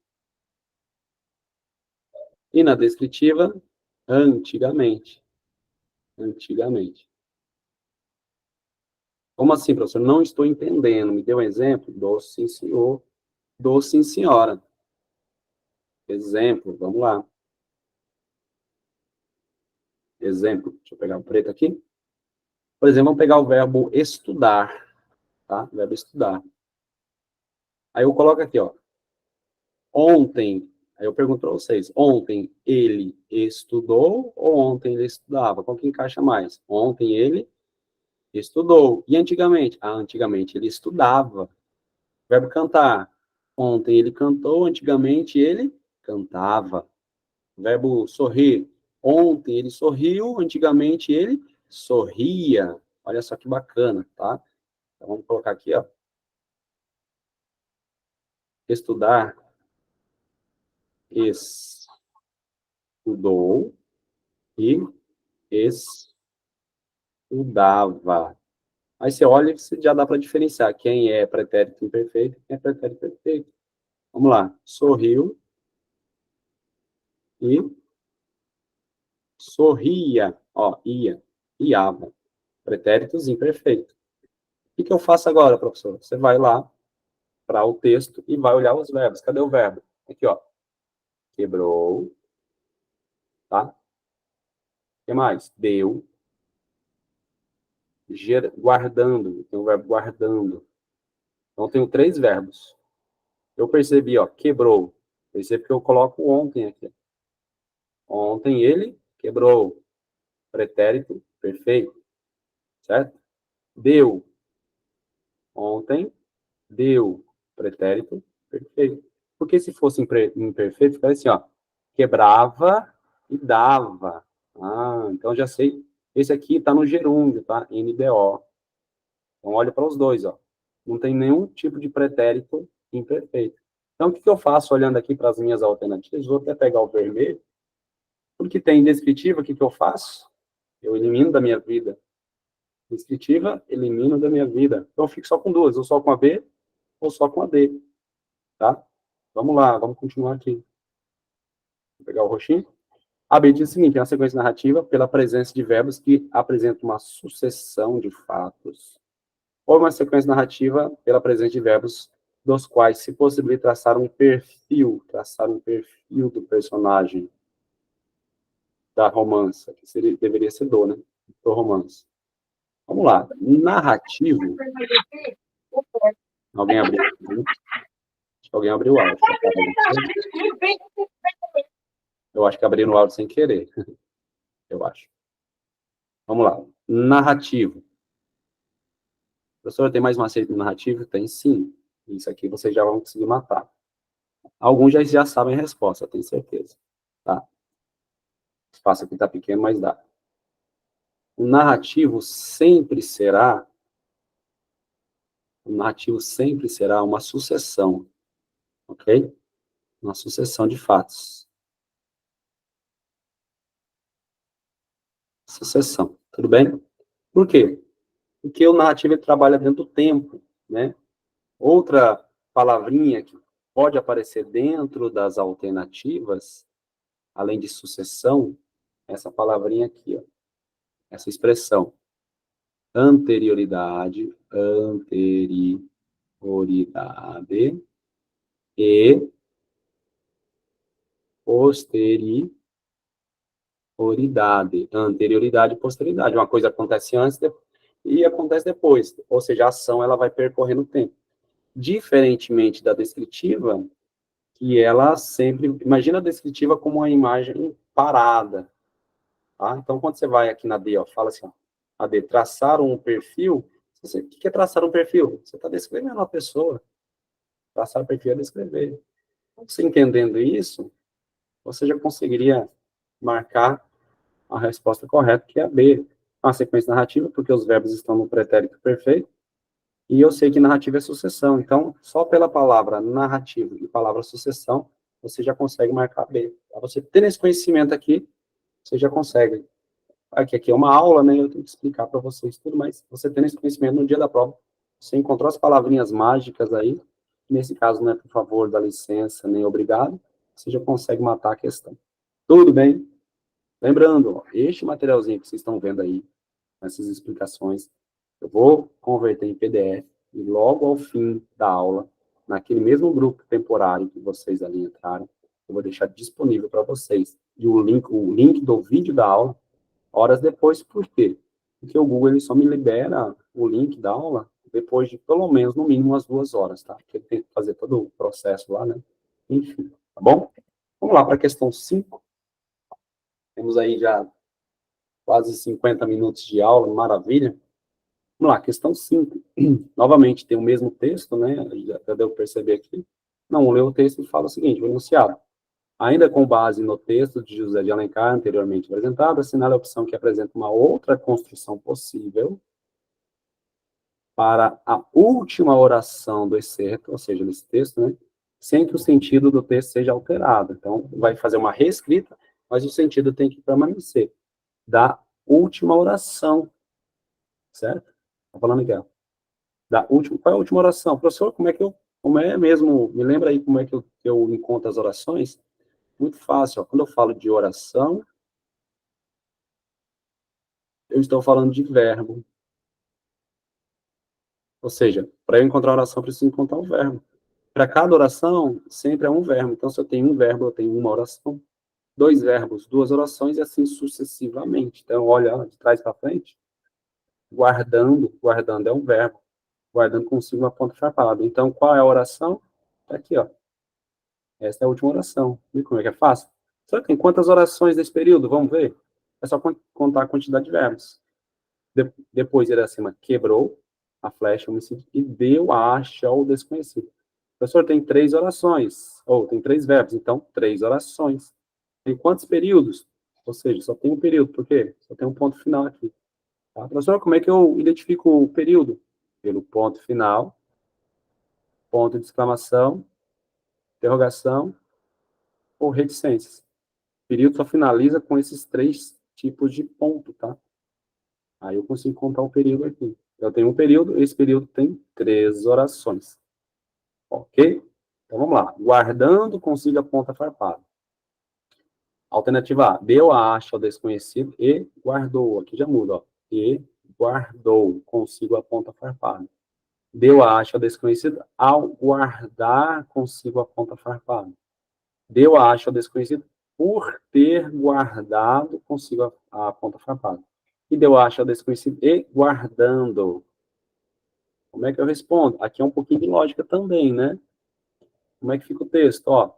E na descritiva, antigamente. Antigamente. Como assim, professor? Não estou entendendo. Me dê um exemplo? Dou sim, senhor. Dou sim, senhora. Exemplo, vamos lá. Exemplo, deixa eu pegar o preto aqui. Por exemplo, vamos pegar o verbo estudar, tá? O verbo estudar. Aí eu coloco aqui, ó. Ontem, aí eu pergunto para vocês, ontem ele estudou ou ontem ele estudava? Qual que encaixa mais? Ontem ele estudou. E antigamente? Ah, antigamente ele estudava. Verbo cantar. Ontem ele cantou, antigamente ele cantava. Verbo sorrir. Ontem ele sorriu, antigamente ele sorria. Olha só que bacana, tá? Então vamos colocar aqui, ó. Estudar, estudou e estudava. Aí você olha e já dá para diferenciar quem é pretérito imperfeito e quem é pretérito perfeito. Vamos lá. Sorriu e sorria. Ó, ia. Iava. Pretéritos imperfeitos. O que eu faço agora, professor? Você vai lá para o texto e vai olhar os verbos. Cadê o verbo? Aqui, ó. quebrou, tá? O que mais? Deu, guardando, tem o verbo guardando. Então, eu tenho 3 verbos. Eu percebi, ó, quebrou. Percebe que eu coloco ontem aqui. Ontem ele quebrou. Pretérito perfeito, certo? Deu. Ontem deu. Pretérito perfeito. Porque se fosse imperfeito, ficaria assim, ó. Quebrava e dava. Ah, então já sei. Esse aqui está no gerúndio, tá? NDO. Então, olha para os dois, ó. Não tem nenhum tipo de pretérito imperfeito. Então, o que eu faço olhando aqui para as minhas alternativas? Vou até pegar o vermelho. Tudo que tem descritiva, o que eu faço? Eu elimino da minha vida. Descritiva, elimino da minha vida. Então, eu fico só com duas, ou só com a B, ou só com a D, tá? Vamos lá, vamos continuar aqui. Vou pegar o roxinho. A B diz o seguinte, é uma sequência narrativa pela presença de verbos que apresentam uma sucessão de fatos, ou uma sequência narrativa pela presença de verbos dos quais se possibilita traçar um perfil do personagem da romança, que deveria ser do, né? Do romance. Vamos lá. Narrativo. Alguém abriu? Acho que alguém abriu o áudio. Eu acho que abri no áudio sem querer. Eu acho. Vamos lá. Narrativo. Professor, tem mais macete no narrativo? Tem sim. Isso aqui vocês já vão conseguir matar. Alguns já sabem a resposta, tenho certeza. Tá? O espaço aqui está pequeno, mas dá. O narrativo sempre será uma sucessão, ok? Uma sucessão de fatos. Sucessão, tudo bem? Por quê? Porque o narrativo ele trabalha dentro do tempo, né? Outra palavrinha que pode aparecer dentro das alternativas, além de sucessão, essa palavrinha aqui, ó, essa expressão, anterioridade e posterioridade. Anterioridade e posterioridade. Uma coisa acontece antes e acontece depois. Ou seja, a ação ela vai percorrendo o tempo. Diferentemente da descritiva, que ela sempre... Imagina a descritiva como uma imagem parada. Tá? Então, quando você vai aqui na D, ó, fala assim, ó, a D, traçar um perfil. O que é traçar um perfil? Você está descrevendo uma pessoa. Traçar o perfil é descrever. Você entendendo isso, você já conseguiria marcar a resposta correta, que é a B. Uma sequência narrativa, porque os verbos estão no pretérito perfeito, e eu sei que narrativa é sucessão. Então, só pela palavra narrativa e palavra sucessão, você já consegue marcar B. Para você ter esse conhecimento aqui, você já consegue. Aqui é uma aula, né? Eu tenho que explicar para vocês tudo, mas você tendo esse conhecimento no dia da prova, você encontrou as palavrinhas mágicas aí, nesse caso não é por favor, dá licença, nem obrigado, você já consegue matar a questão. Tudo bem? Lembrando, ó, este materialzinho que vocês estão vendo aí, essas explicações, eu vou converter em PDF e logo ao fim da aula, naquele mesmo grupo temporário que vocês ali entraram, eu vou deixar disponível para vocês. E o link do vídeo da aula, horas depois, por quê? Porque o Google ele só me libera o link da aula depois de pelo menos, no mínimo, umas 2 horas, tá? Porque tem que fazer todo o processo lá, né? Enfim, tá bom? Vamos lá para a questão 5. Temos aí já quase 50 minutos de aula, maravilha. Vamos lá, questão 5. Novamente, tem o mesmo texto, né? Já deu para perceber aqui. Não, leu o texto e fala o seguinte, o enunciado. Ainda com base no texto de José de Alencar, anteriormente apresentado, assinale a opção que apresenta uma outra construção possível para a última oração do excerto, ou seja, nesse texto, né? Sem que o sentido do texto seja alterado. Então, vai fazer uma reescrita, mas o sentido tem que permanecer. Da última oração, certo? Está falando aqui, ó. Qual é a última oração? Professor, como é mesmo, me lembra aí como é que eu encontro as orações? Muito fácil, ó. Quando eu falo de oração, eu estou falando de verbo. Ou seja, para eu encontrar a oração, eu preciso encontrar o verbo. para cada oração, sempre é um verbo. Então, se eu tenho um verbo, eu tenho uma oração. Dois verbos, duas orações, e assim sucessivamente. Então, olha de trás para frente, guardando é um verbo, guardando consigo uma ponta farpada. Então, qual é a oração? Tá aqui, ó. Essa é a última oração. Viu como é que é fácil? Só que tem quantas orações nesse período? Vamos ver? É só contar a quantidade de verbos. Depois, Iracema quebrou a flecha, o homicídio, e deu a acha ao desconhecido. Professor, tem três orações, ou tem três verbos, então, três orações. Tem quantos períodos? Ou seja, só tem um período, por quê? Só tem um ponto final aqui. Tá? Professor, como é que eu identifico o período? Pelo ponto final, ponto de exclamação, interrogação ou reticências. O período só finaliza com esses três tipos de ponto, tá? Aí eu consigo contar o período aqui. Eu tenho um período, esse período tem três orações. Ok? Então vamos lá. Guardando consigo a ponta farpada. Alternativa A, deu a acha ao desconhecido e guardou. Aqui já muda, ó. E guardou consigo a ponta farpada. Deu a acha ao desconhecido ao guardar consigo a ponta farpada. Deu a acha ao desconhecido por ter guardado consigo a ponta farpada. E deu a acha ao desconhecido e guardando. Como é que eu respondo? Aqui é um pouquinho de lógica também, né? Como é que fica o texto? Ó,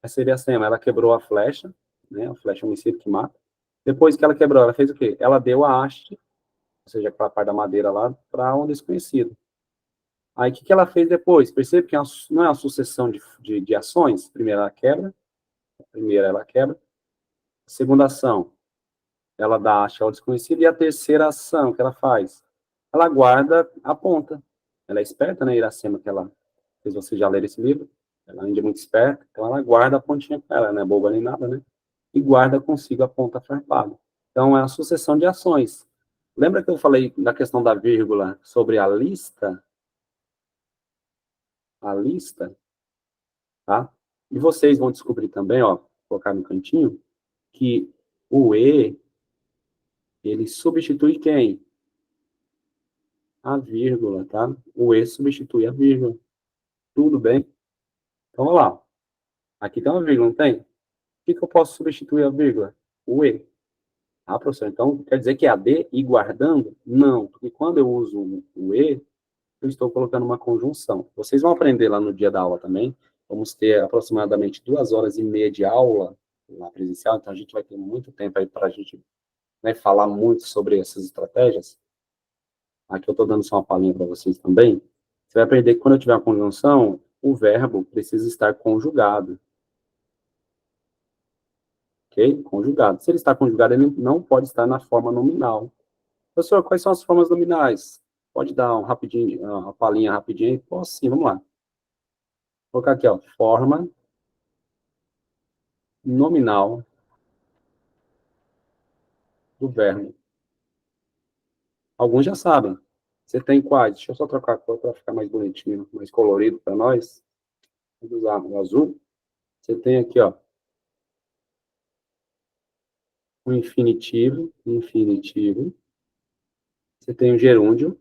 essa seria a cena. Ela quebrou a flecha, né? A flecha é um homicídio que mata. Depois que ela quebrou, ela fez o quê? Ela deu a haste, ou seja, para a parte da madeira lá, para um desconhecido. Aí, o que ela fez depois? Percebe que não é uma sucessão de ações? Primeiro ela quebra. Primeira ela quebra. Segunda ação, ela dá a haste ao desconhecido. E a terceira ação que ela faz? Ela guarda a ponta. Ela é esperta, né, Iracema, que ela fez você já ler esse livro. Ela ainda é muito esperta, então ela guarda a pontinha com ela, não é boba nem nada, né? E guarda consigo a ponta farpada. Então, é uma sucessão de ações. Lembra que eu falei da questão da vírgula sobre a lista? A lista, tá? E vocês vão descobrir também, ó, vou colocar no cantinho, que o E, ele substitui quem? A vírgula, tá? O E substitui a vírgula. Tudo bem? Então, vamos lá. Aqui tem uma vírgula, não tem? O que eu posso substituir a vírgula? O E. Ah, professor, então quer dizer que é a D e guardando? Não, porque quando eu uso o E, eu estou colocando uma conjunção. Vocês vão aprender lá no dia da aula também. Vamos ter aproximadamente 2 horas e meia de aula na presencial, então a gente vai ter muito tempo aí para a gente, né, falar muito sobre essas estratégias. Aqui eu estou dando só uma palhinha para vocês também. Você vai aprender que quando eu tiver a conjunção, o verbo precisa estar conjugado. Ok? Conjugado. Se ele está conjugado, ele não pode estar na forma nominal. Professor, quais são as formas nominais? Pode dar uma palhinha rapidinho? Posso sim, vamos lá. Vou colocar aqui, ó, forma nominal do verbo. Alguns já sabem. Você tem quais? Deixa eu só trocar a cor para ficar mais bonitinho, mais colorido para nós. Vou usar o azul. Você tem aqui, ó, o infinitivo, infinitivo. Você tem o gerúndio.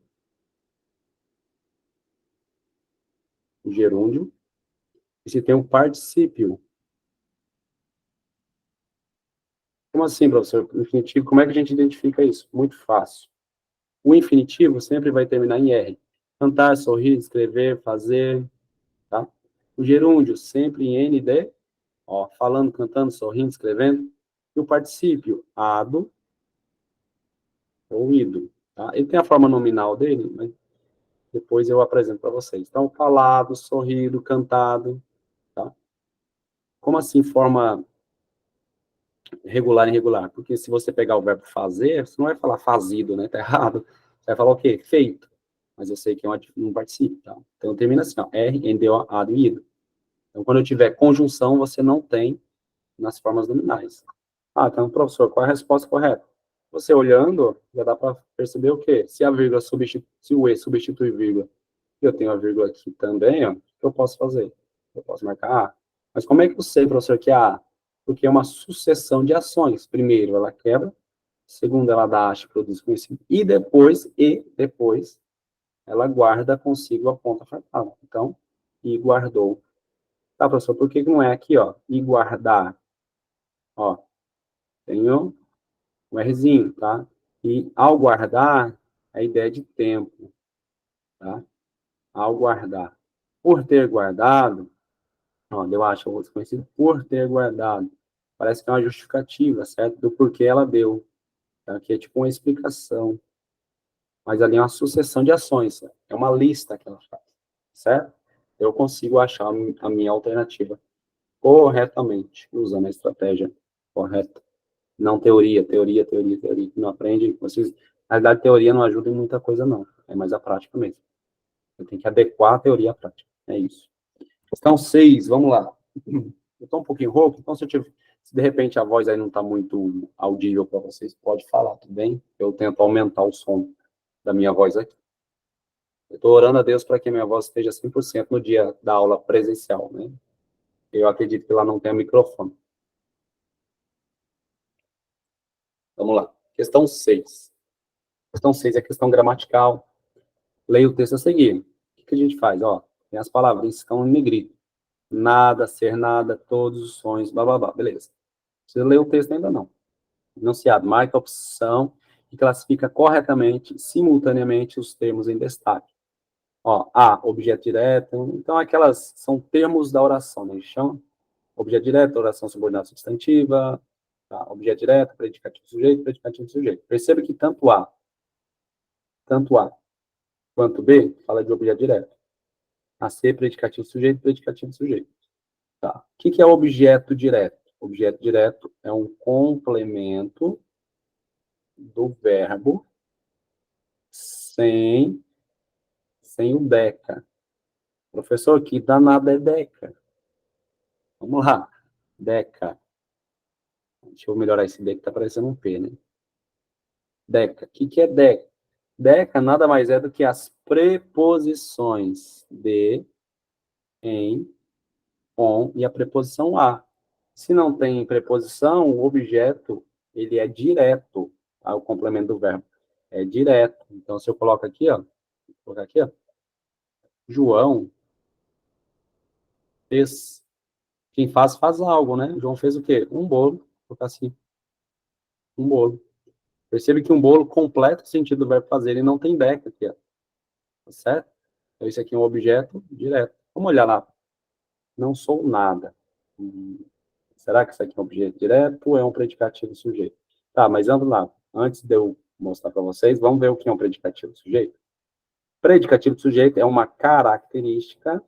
E você tem o particípio. Como assim, professor? O infinitivo, como é que a gente identifica isso? Muito fácil. O infinitivo sempre vai terminar em R. Cantar, sorrir, escrever, fazer, tá? O gerúndio sempre em ND, ó, falando, cantando, sorrindo, escrevendo. E o particípio, ado ou ido, tá? Ele tem a forma nominal dele, mas depois eu apresento para vocês. Então, falado, sorrido, cantado, tá? Como assim forma regular e irregular? Porque se você pegar o verbo fazer, você não vai falar fazido, né? Tá errado. Você vai falar o quê? Feito. Mas eu sei que é um particípio, tá? Então, termina assim, ó, R, N, D, O, A, D, I. Então, quando eu tiver conjunção, você não tem nas formas nominais. Ah, então, professor, qual é a resposta correta? Você olhando, já dá para perceber o quê? Se a vírgula se o E substitui vírgula, e eu tenho a vírgula aqui também, ó, o que eu posso fazer? Eu posso marcar A. Mas como é que eu sei, professor, que é A? Porque é uma sucessão de ações. Primeiro, ela quebra. Segundo, ela dá haste para o desconhecido. E depois, ela guarda consigo a ponta farpada. Então, e guardou. Tá, professor, por que não é aqui, ó? E guardar. Ó, tenho um Rzinho, tá? E ao guardar, a ideia é de tempo, tá? Ao guardar. Por ter guardado, ó, eu acho que eu vou ser conhecido por ter guardado. Parece que é uma justificativa, certo? Do porquê ela deu. Tá? Aqui é tipo uma explicação. Mas ali é uma sucessão de ações. Certo? É uma lista que ela faz, certo? Eu consigo achar a minha alternativa corretamente, usando a estratégia correta. Não teoria, teoria, que não aprende. Vocês, na verdade, teoria não ajuda em muita coisa, não. É mais a prática mesmo. Você tem que adequar a teoria à prática. É isso. Questão 6, vamos lá. Eu estou um pouquinho rouco, então se de repente a voz aí não está muito audível para vocês, pode falar, tudo bem? Eu tento aumentar o som da minha voz aqui. Eu estou orando a Deus para que a minha voz esteja 100% no dia da aula presencial, né? Eu acredito que lá não tem microfone. Vamos lá. Questão 6. Questão 6 é questão gramatical. Leia o texto a seguir. O que a gente faz? Ó, tem as palavras que estão em negrito. Nada, ser nada, todos os sonhos, blá, blá, blá. Beleza. Você leu o texto ainda não. Enunciado. Marca a opção que classifica corretamente, simultaneamente, os termos em destaque. Ó, A, objeto direto. Então, aquelas são termos da oração, né? A gente chama objeto direto, oração subordinada substantiva, tá? Objeto direto, predicativo sujeito. Perceba que tanto A quanto B fala de objeto direto. A C, predicativo sujeito. Tá. O que é objeto direto? Objeto direto é um complemento do verbo sem o deca. Professor, que danada é deca? Vamos lá. Deca. Deixa eu melhorar esse D que tá parecendo um P, né? Deca. O que é deca? Deca nada mais é do que as preposições de, em, com e a preposição a. Se não tem preposição, o objeto ele é direto, tá? O complemento do verbo é direto. Então, se eu coloco aqui, ó, vou colocar aqui, ó, João fez, quem faz algo, né? João fez o quê? Um bolo, vou colocar assim, um bolo. Percebe que um bolo completa o sentido do verbo fazer, ele não tem beca aqui, ó, tá certo? Então, isso aqui é um objeto direto. Vamos olhar lá. Não sou nada. Será que isso aqui é um objeto direto ou é um predicativo sujeito? Tá, mas vamos lá. Antes de eu mostrar para vocês, vamos ver o que é um predicativo sujeito. Predicativo sujeito é uma característica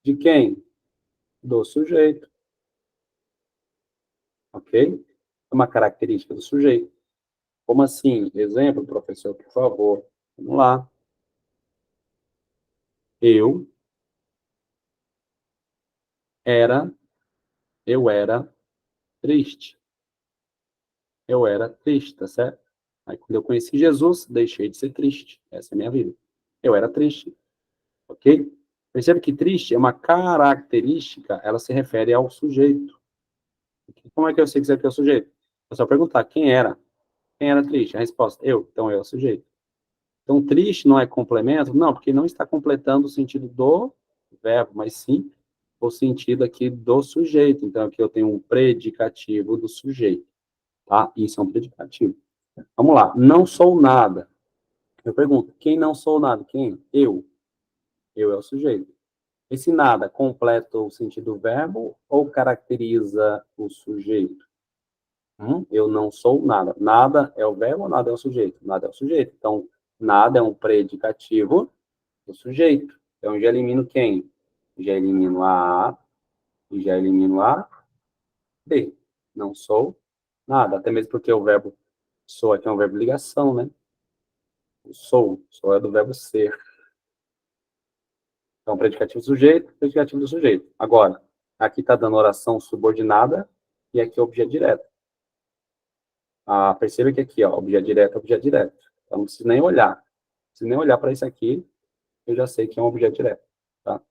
de quem? Do sujeito. Ok? É uma característica do sujeito. Como assim? Exemplo, professor, por favor. Vamos lá. Eu era, eu era triste. Eu era triste, tá certo? Aí, quando eu conheci Jesus, deixei de ser triste. Essa é a minha vida. Eu era triste, ok? Percebe que triste é uma característica, ela se refere ao sujeito. Como é que eu sei que isso aqui é o sujeito? É só perguntar quem era. Quem era triste? A resposta, eu. Então, eu é o sujeito. Então, triste não é complemento? Não, porque não está completando o sentido do verbo, mas sim o sentido aqui do sujeito. Então, aqui eu tenho um predicativo do sujeito, tá? Isso é um predicativo. Vamos lá. Não sou nada. Eu pergunto, quem não sou nada? Quem? Eu. Eu é o sujeito. Esse nada completa o sentido do verbo ou caracteriza o sujeito? Eu não sou nada. Nada é o verbo ou nada é o sujeito? Nada é o sujeito. Então, nada é um predicativo do sujeito. Então, já elimino quem? Já elimino a A e já elimino a B. Não sou nada. Até mesmo porque o verbo sou aqui é um verbo de ligação, né? Sou é do verbo ser. Então, predicativo do sujeito, predicativo do sujeito. Agora, aqui está dando oração subordinada e aqui é objeto direto. Ah, perceba que aqui, ó, objeto direto é objeto direto. Então, não preciso nem olhar. Não preciso nem olhar para isso aqui, eu já sei que é um objeto direto, tá?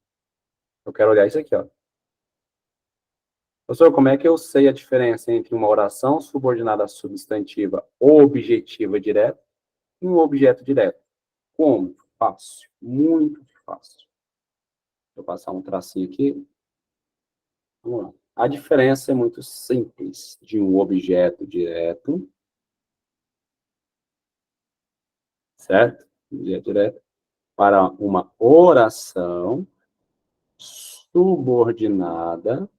Eu quero olhar isso aqui, ó. Professor, como é que eu sei a diferença entre uma oração subordinada substantiva objetiva direta um objeto direto. Como? Fácil. Muito fácil. Vou passar um tracinho aqui. Vamos lá. A diferença é muito simples de um objeto direto, certo? Objeto direto, para uma oração subordinada,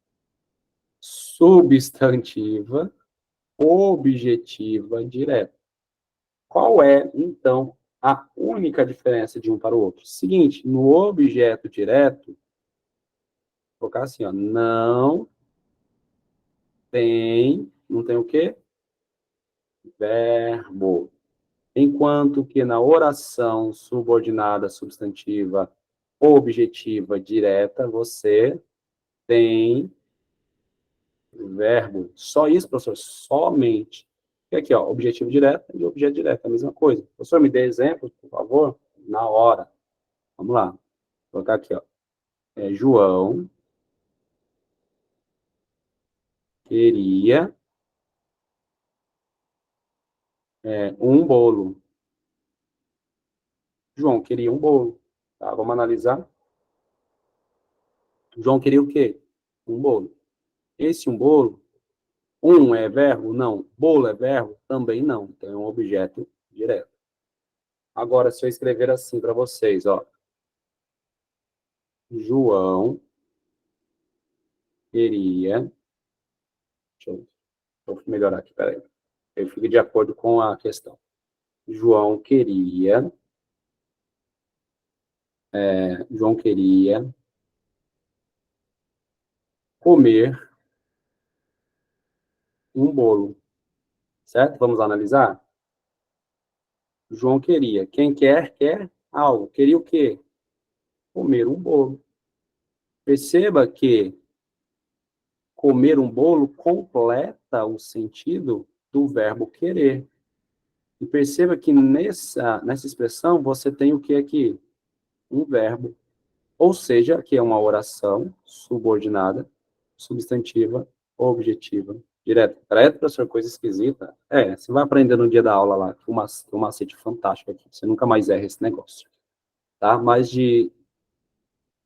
substantiva, objetiva, direta. Qual é, então, a única diferença de um para o outro? Seguinte, no objeto direto, vou colocar assim, ó, não tem o quê? Verbo. Enquanto que na oração subordinada, substantiva, objetiva, direta, você tem verbo. Só isso, professor? Somente. E aqui, ó, objetivo direto e objeto direto, a mesma coisa. Professor, me dê exemplos, por favor? Na hora. Vamos lá. Vou colocar aqui, ó. João queria um bolo. João queria um bolo. Tá? Vamos analisar. João queria o quê? Um bolo. Esse um bolo, um é verbo? Não. Bolo é verbo? Também não. Então é um objeto direto. Agora, se eu escrever assim para vocês, ó. João queria. Deixa eu melhorar aqui, peraí. Eu fico de acordo com a questão. João queria comer um bolo, certo? Vamos analisar? João queria. Quem quer algo. Queria o quê? Comer um bolo. Perceba que comer um bolo completa o sentido do verbo querer. E perceba que nessa expressão você tem o que aqui? Um verbo. Ou seja, que é uma oração subordinada, substantiva, objetiva, direta. Direto, professor, coisa esquisita. Você vai aprender no dia da aula lá, que um macete fantástico aqui. Você nunca mais erra esse negócio. Tá? Mas de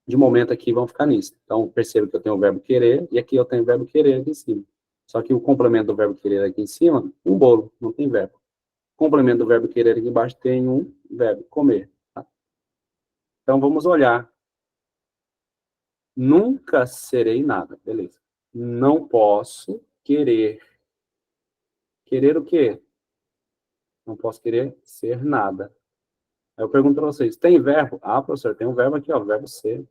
momento aqui vamos ficar nisso. Então, perceba que eu tenho o verbo querer, e aqui eu tenho o verbo querer aqui em cima. Só que o complemento do verbo querer aqui em cima, um bolo, não tem verbo. O complemento do verbo querer aqui embaixo tem um verbo, comer. Tá? Então, vamos olhar. Nunca serei nada, beleza. Não posso querer. Querer o quê? Não posso querer ser nada. Aí eu pergunto para vocês, tem verbo? Ah, professor, tem um verbo aqui, ó, verbo ser.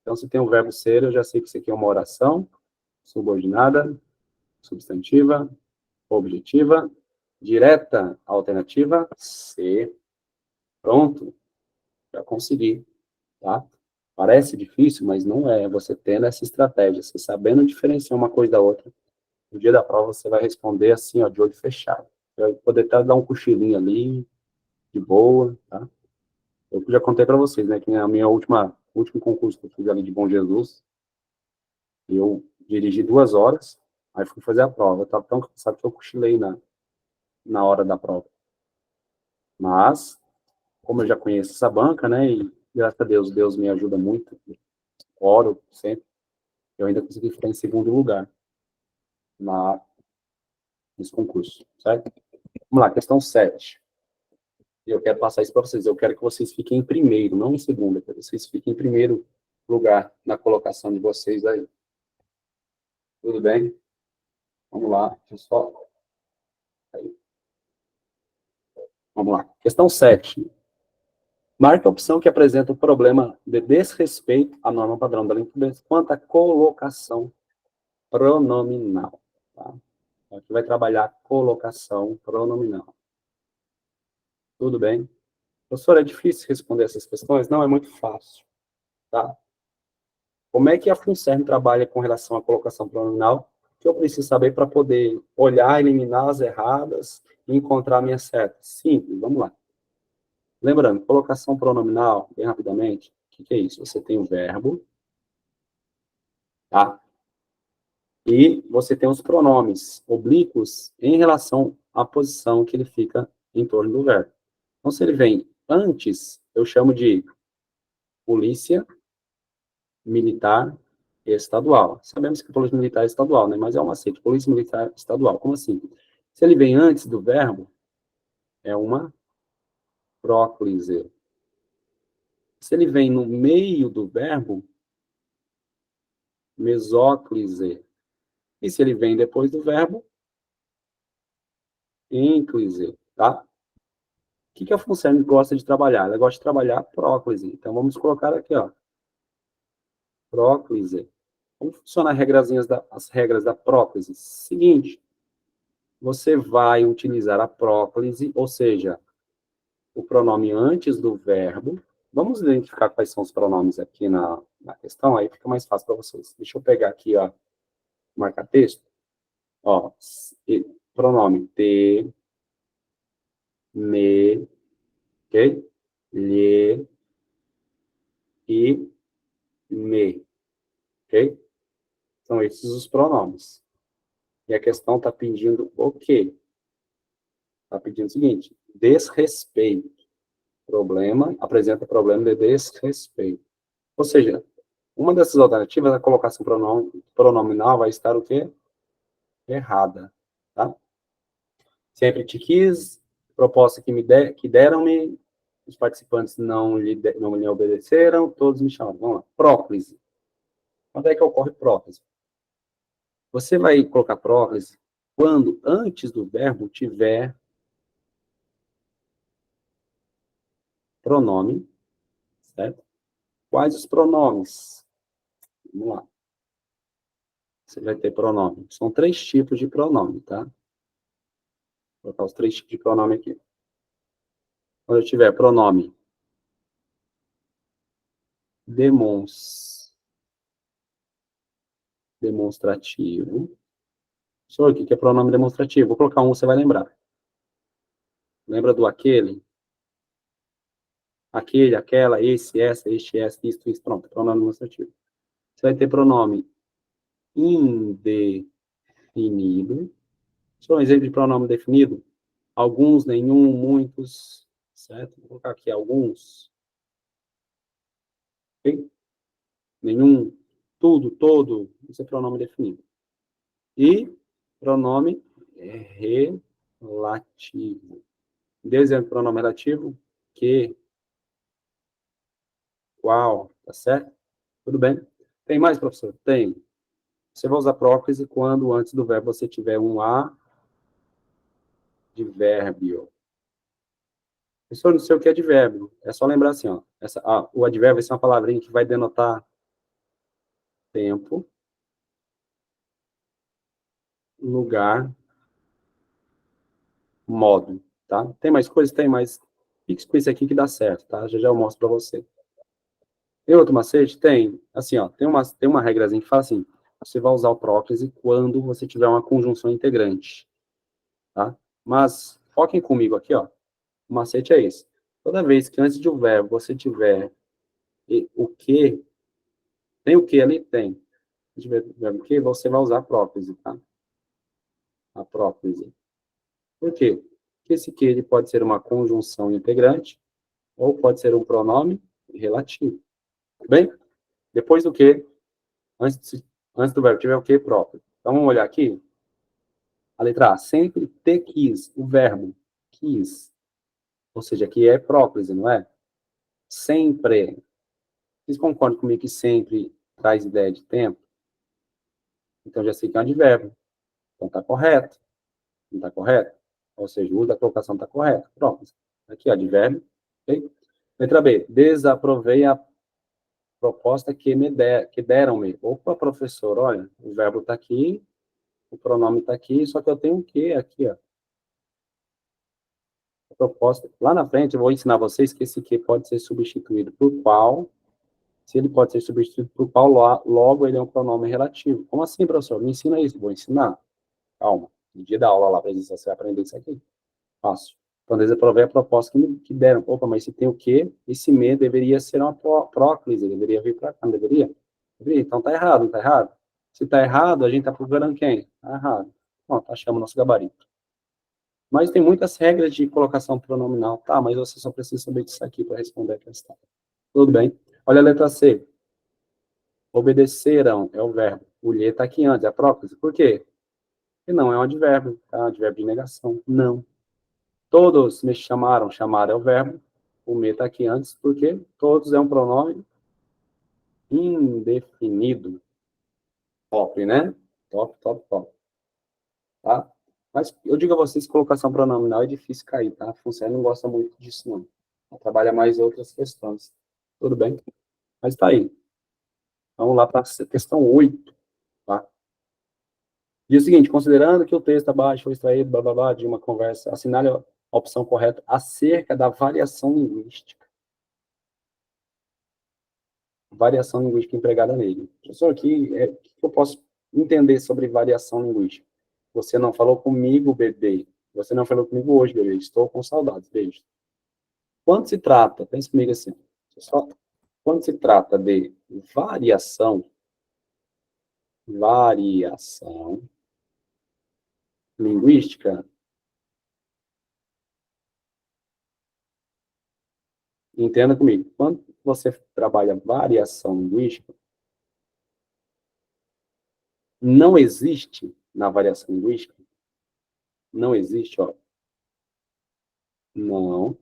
Então, se tem um verbo ser, eu já sei que isso aqui é uma oração subordinada, substantiva, objetiva, direta, alternativa, ser. Pronto, já consegui, tá? Parece difícil, mas não é. Você tendo essa estratégia, você sabendo diferenciar uma coisa da outra, no dia da prova você vai responder assim, ó, de olho fechado. Você vai poder até dar um cochilinho ali, de boa, tá? Eu já contei para vocês, né, que na minha último concurso que eu fiz ali de Bom Jesus, eu dirigi 2 horas, aí fui fazer a prova. Eu estava tão cansado que eu cochilei na hora da prova. Mas, como eu já conheço essa banca, né, e graças a Deus, Deus me ajuda muito, oro sempre, eu ainda consegui ficar em segundo lugar nesse concurso, certo? Vamos lá, questão 7. Eu quero passar isso para vocês. Eu quero que vocês fiquem em primeiro, não em segundo. Eu quero que vocês fiquem em primeiro lugar na colocação de vocês aí. Tudo bem? Vamos lá. Deixa eu só... Aí. Vamos lá. Questão 7. Marque a opção que apresenta o problema de desrespeito à norma padrão da língua portuguesa quanto à colocação pronominal. Tá? Aqui vai trabalhar colocação pronominal. Tudo bem? Professor, é difícil responder essas questões? Não, é muito fácil. Tá? Como é que a FUNCERN trabalha com relação à colocação pronominal? Que eu preciso saber para poder olhar, eliminar as erradas e encontrar a minha certa. Simples, vamos lá. Lembrando, colocação pronominal, bem rapidamente, o que é isso? Você tem o verbo, tá? E você tem os pronomes oblíquos em relação à posição que ele fica em torno do verbo. Então, se ele vem antes, eu chamo de polícia militar estadual. Sabemos que polícia militar é estadual, né? Mas é um macete, polícia militar estadual. Como assim? Se ele vem antes do verbo, é uma próclise. Se ele vem no meio do verbo, mesóclise. E se ele vem depois do verbo, ínclise, tá? O que a função gosta de trabalhar? Ela gosta de trabalhar próclise. Então, vamos colocar aqui, ó. Próclise. Como funcionam as regras da próclise? Seguinte, você vai utilizar a próclise, ou seja, o pronome antes do verbo. Vamos identificar quais são os pronomes aqui na questão, aí fica mais fácil para vocês. Deixa eu pegar aqui, ó, marca-texto. Ó, pronome te, me, ok? Lhe e me, ok? São esses os pronomes. E a questão está pedindo o quê? Está pedindo o seguinte, desrespeito. Problema, apresenta problema de desrespeito. Ou seja, uma dessas alternativas, a colocação pronominal vai estar o quê? Errada, tá? Sempre te quis, proposta que deram-me, os participantes não lhe obedeceram, todos me chamaram. Vamos lá. Próclise. Quando é que ocorre próclise? Você vai colocar próclise quando antes do verbo tiver pronome, certo? Quais os pronomes? Vamos lá. Você vai ter pronome. São 3 tipos de pronome, tá? Vou colocar os 3 tipos de pronome aqui. Quando eu tiver pronome demonstrativo. Só o que é pronome demonstrativo? Vou colocar um, você vai lembrar. Lembra do aquele? Aquele, aquela, esse, essa, este, essa, isso. Pronto, pronome demonstrativo. Você vai ter pronome indefinido. Só um exemplo de pronome definido. Alguns, nenhum, muitos, certo? Vou colocar aqui alguns. Ok? Nenhum, tudo, todo. Isso é pronome definido. E pronome relativo. Dê exemplo de pronome relativo. Que, qual, tá certo? Tudo bem? Tem mais, professor? Tem. Você vai usar próclise quando antes do verbo você tiver um advérbio. Professor, não sei o que é advérbio. É só lembrar assim, ó. O advérbio vai ser uma palavrinha que vai denotar tempo, lugar, modo, tá? Tem mais coisas? Tem, mas fixe com isso aqui que dá certo, tá? Já já eu mostro para você. Tem outro macete? Tem. Assim, ó, tem uma regrazinha que fala assim, você vai usar o próclise quando você tiver uma conjunção integrante, tá? Mas, foquem comigo aqui, ó. O macete é esse. Toda vez que antes de um verbo você tiver o que, tem o que ali? Tem. Se tiver o verbo que, você vai usar a próclise, tá? A próclise. Por quê? Porque esse que ele pode ser uma conjunção integrante ou pode ser um pronome relativo. Tudo bem? Depois do que, antes do verbo tiver o que próprio. Então, vamos olhar aqui. A letra A, sempre te quis, o verbo quis. Ou seja, aqui é próclise, não é? Sempre. Vocês concordam comigo que sempre traz ideia de tempo? Então, já sei que é um advérbio. Então, está correto. Não está correto? Ou seja, o uso da colocação está correto. Pronto. Aqui, advérbio. Okay? Letra B. Desaprovei a proposta que deram-me. Opa, professor, olha, o verbo está aqui, o pronome está aqui, só que eu tenho um que aqui, ó. A proposta. Lá na frente, eu vou ensinar vocês que esse que pode ser substituído por qual. Se ele pode ser substituído por qual, logo ele é um pronome relativo. Como assim, professor? Me ensina isso. Vou ensinar. Calma. No dia da aula lá, para você vai aprender isso aqui. Fácil. Então, desaprovei a proposta que deram. Opa, mas se tem o quê? Esse me deveria ser uma próclise, deveria vir para cá, não deveria? Deveria. Então, tá errado, não tá errado? Se tá errado, a gente tá procurando quem? Tá errado. Bom, tá achando o nosso gabarito. Mas tem muitas regras de colocação pronominal. Tá, mas você só precisa saber disso aqui para responder a questão. Tudo bem. Olha a letra C. Obedecerão é o verbo. O lhe está aqui antes, é a própria. Por quê? Porque não é um advérbio, tá? Um advérbio de negação. Não. Todos me chamaram. Chamar é o verbo. O me está aqui antes, porque todos é um pronome indefinido. Top, né? Top, top, top. Tá? Mas eu digo a vocês que colocação pronominal é difícil cair, tá? A Função não gosta muito disso, não. Ela trabalha mais outras questões. Tudo bem? Mas tá aí. Vamos lá para a questão 8, tá? Diz o seguinte, considerando que o texto abaixo foi extraído, blá, blá, blá, de uma conversa, assinale a opção correta acerca da variação linguística. Variação linguística empregada nele. Professor, aqui, o que eu posso entender sobre variação linguística? Você não falou comigo, bebê. Você não falou comigo hoje, bebê. Estou com saudades. Beijo. Quando se trata, pense comigo assim, só, quando se trata de variação linguística, entenda comigo, quando você trabalha variação linguística, não existe na variação linguística, não existe, ó, não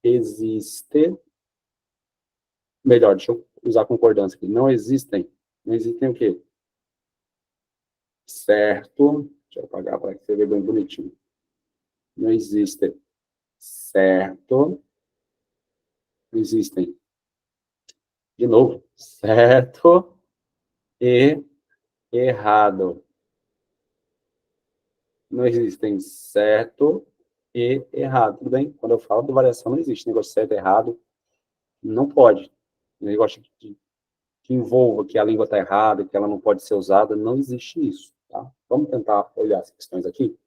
existe, melhor, deixa eu usar concordância aqui, não existem o quê? Certo, deixa eu apagar para que você veja bem bonitinho. Não existe certo, existem, de novo, certo e errado. Não existem certo e errado, tudo bem? Quando eu falo de variação, não existe negócio certo e errado, não pode. Negócio que envolva que a língua está errada, que ela não pode ser usada, não existe isso, tá? Vamos tentar olhar as questões aqui?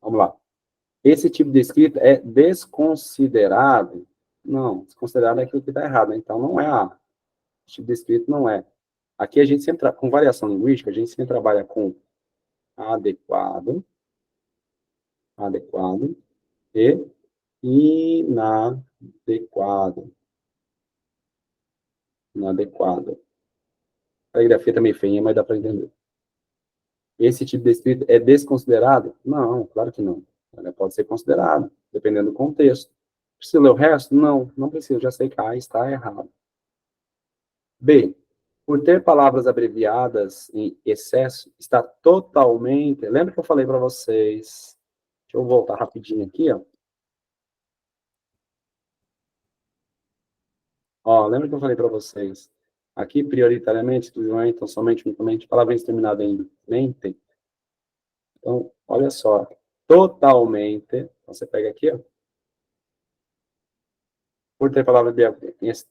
Vamos lá. Esse tipo de escrita é desconsiderado? Não, desconsiderado é aquilo que está errado, né? Então não é esse tipo de escrita não é. Aqui a gente sempre, com variação linguística, a gente sempre trabalha com adequado, adequado e inadequado. Inadequado. A grafia também feia, mas dá para entender. Esse tipo de escrita é desconsiderado? Não, claro que não. Ela pode ser considerado, dependendo do contexto. Precisa ler o resto? Não, não precisa. Já sei que A está errado. B. Por ter palavras abreviadas em excesso, está totalmente... Lembra que eu falei para vocês... Deixa eu voltar rapidinho aqui, ó. Ó, lembra que eu falei para vocês? Aqui, prioritariamente, exclusivamente, então, somente, unicamente, palavras terminadas em mente. Então, olha só. Totalmente. Então, você pega aqui, ó. Por ter palavra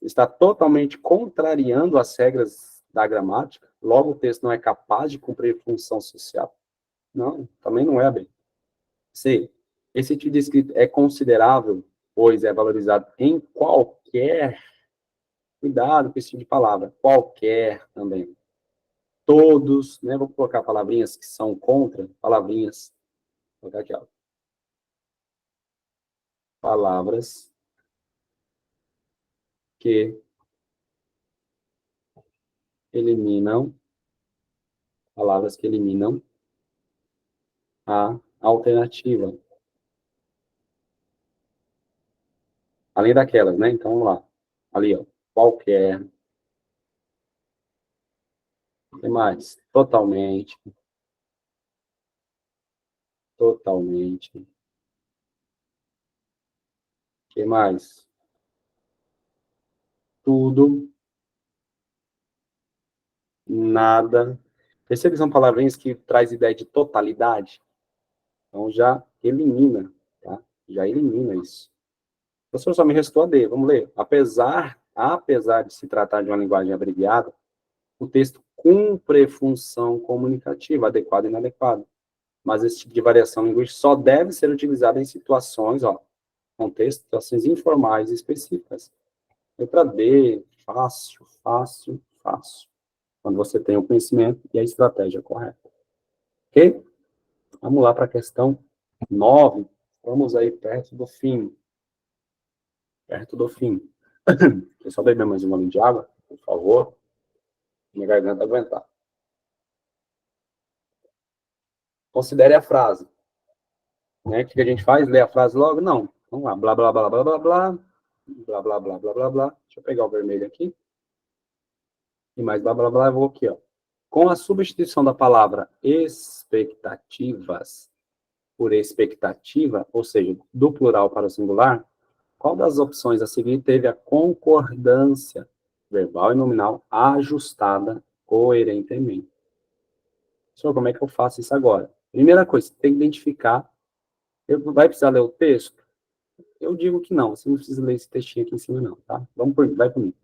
está totalmente contrariando as regras da gramática. Logo, o texto não é capaz de cumprir função social. Não, também não é bem. C. Esse tipo de escrita é considerável, pois é valorizado em qualquer... Cuidado com esse tipo de palavra. Qualquer também. Todos, né? Vou colocar palavrinhas que são contra, palavrinhas. Vou colocar aqui, ó. Palavras que eliminam, palavras que eliminam a alternativa. Além daquelas, né? Então, vamos lá. Ali, ó. Qualquer. O que mais? Totalmente. Totalmente. O que mais? Tudo. Nada. Percebe que são palavrinhas que traz ideia de totalidade? Então, já elimina, tá? Já elimina isso. Professor, só me restou a D. Vamos ler. Apesar de se tratar de uma linguagem abreviada, o texto cumpre função comunicativa, adequada e inadequada. Mas esse tipo de variação linguística só deve ser utilizado em situações, ó, contexto, situações informais específicas. Letra D, fácil, fácil, fácil. Quando você tem o conhecimento e a estratégia correta. Ok? Vamos lá para a questão 9, estamos aí perto do fim. Perto do fim. Deixa eu só beber mais um golinho de água, por favor. Minha garganta aguentar. Considere a frase. Né? O que a gente faz? Lê a frase logo? Não. Vamos lá. Blá, blá, blá, blá, blá, blá. Blá, blá, blá, blá, blá, blá. Deixa eu pegar o vermelho aqui. E mais blá, blá, blá. Eu vou aqui, ó. Com a substituição da palavra expectativas por expectativa, ou seja, do plural para o singular, qual das opções a seguir teve a concordância verbal e nominal ajustada coerentemente? Senhor, como é que eu faço isso agora? Primeira coisa, você tem que identificar. Vai precisar ler o texto? Eu digo que não, você não precisa ler esse textinho aqui em cima, não, tá? Vai comigo.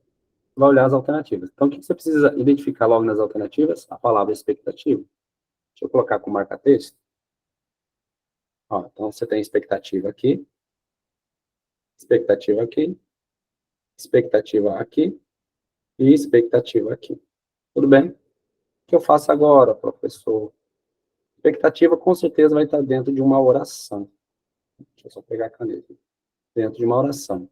Vai olhar as alternativas. Então, o que você precisa identificar logo nas alternativas? A palavra expectativa. Deixa eu colocar com marca-texto. Então, você tem expectativa aqui, expectativa aqui, expectativa aqui e expectativa aqui. Tudo bem? O que eu faço agora, professor? Expectativa, com certeza, vai estar dentro de uma oração. Deixa eu só pegar a caneta. Dentro de uma oração.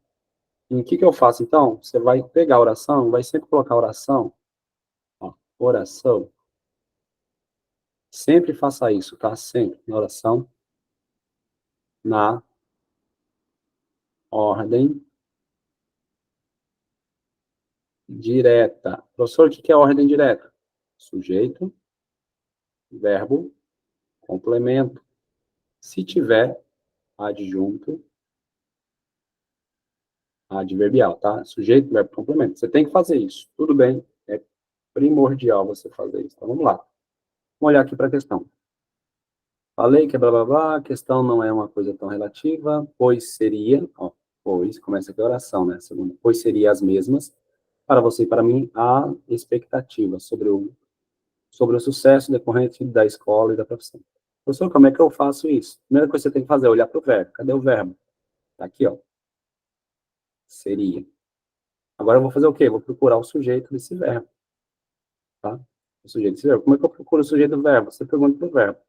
E o que eu faço, então? Você vai pegar a oração, vai sempre colocar a oração. Oração. Sempre faça isso, tá? Sempre. Na oração. Na ordem direta. Professor, o que é ordem direta? Sujeito, verbo, complemento. Se tiver adjunto, adverbial, tá? Sujeito, verbo, complemento. Você tem que fazer isso. Tudo bem. É primordial você fazer isso. Então, vamos lá. Vamos olhar aqui para a questão. Falei que é blá, blá, blá. A questão não é uma coisa tão relativa, pois seria... pois, começa aqui a oração, né? Segunda. Pois seria as mesmas, para você e para mim, a expectativa sobre o sucesso decorrente da escola e da profissão. Professor, como é que eu faço isso? Primeira coisa que você tem que fazer é olhar para o verbo. Cadê o verbo? Tá aqui, ó. Seria. Agora eu vou fazer o quê? Vou procurar o sujeito desse verbo. Tá? O sujeito desse verbo. Como é que eu procuro o sujeito do verbo? Você pergunta para o verbo.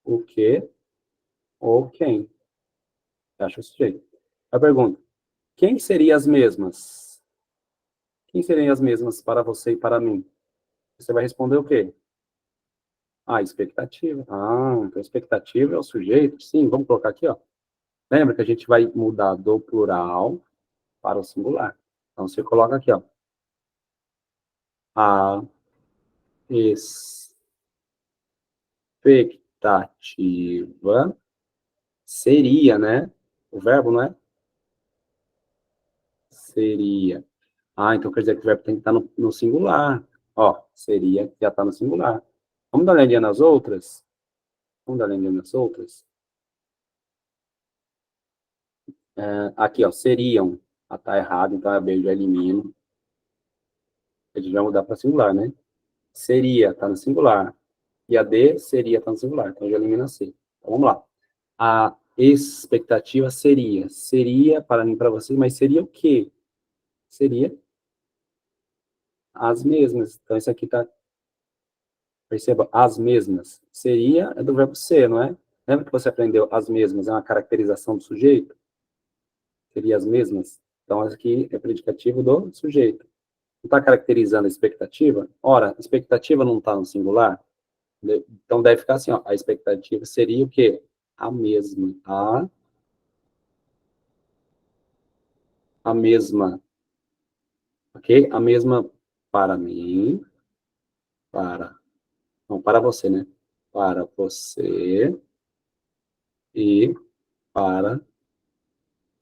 O que ou quem? Acha o sujeito. A pergunta. Quem seriam as mesmas? Quem seriam as mesmas para você e para mim? Você vai responder o quê? Expectativa. Então expectativa é o sujeito. Sim, vamos colocar aqui, ó. Lembra que a gente vai mudar do plural para o singular. Então, você coloca aqui, ó. A expectativa seria, né? O verbo, não é? Seria. Então quer dizer que o verbo tem que estar no singular. Seria, já está no singular. Vamos dar uma olhadinha nas outras? Vamos dar uma olhadinha nas outras? Aqui, ó, seriam. Tá errado, então a B já elimino. A gente vai mudar para singular, né? Seria, tá no singular. E a D seria, tá no singular. Então já elimina a C. Então vamos lá. A expectativa seria para mim, para você, mas seria o quê? Seria as mesmas. Então isso aqui tá, perceba, as mesmas. Seria é do verbo ser, não é? Lembra que você aprendeu as mesmas, é uma caracterização do sujeito? Seria as mesmas. Então isso aqui é predicativo do sujeito. Não está caracterizando a expectativa? Ora, a expectativa não está no singular? Então deve ficar assim, ó, a expectativa seria o quê? A mesma. A mesma. Ok? A mesma para mim, não, para você, né? Para você e para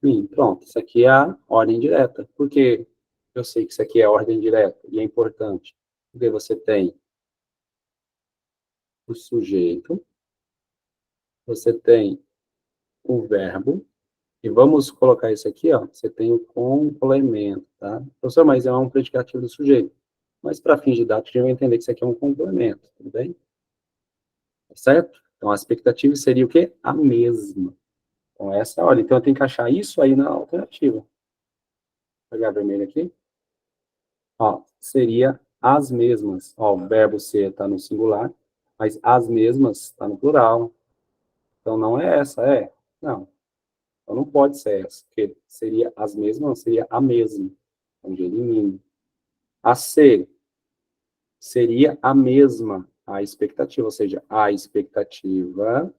mim. Pronto, isso aqui é a ordem direta. Por que eu sei que isso aqui é a ordem direta e é importante? Porque você tem o sujeito, você tem o verbo, e vamos colocar isso aqui, ó, você tem o complemento, tá? Professor, mas é um predicativo do sujeito. Mas para fins didáticos, a gente vai entender que isso aqui é um complemento, tudo bem? Certo? Então, a expectativa seria o quê? A mesma. Então, essa é a ordem. Então, eu tenho que achar isso aí na alternativa. Vou pegar a vermelha aqui. Seria as mesmas. O verbo ser está no singular, mas as mesmas está no plural. Então, não é essa, é? Não. Então, não pode ser essa, porque seria as mesmas, não, seria a mesma. Então, já elimino. A C seria a mesma, a expectativa, ou seja, a expectativa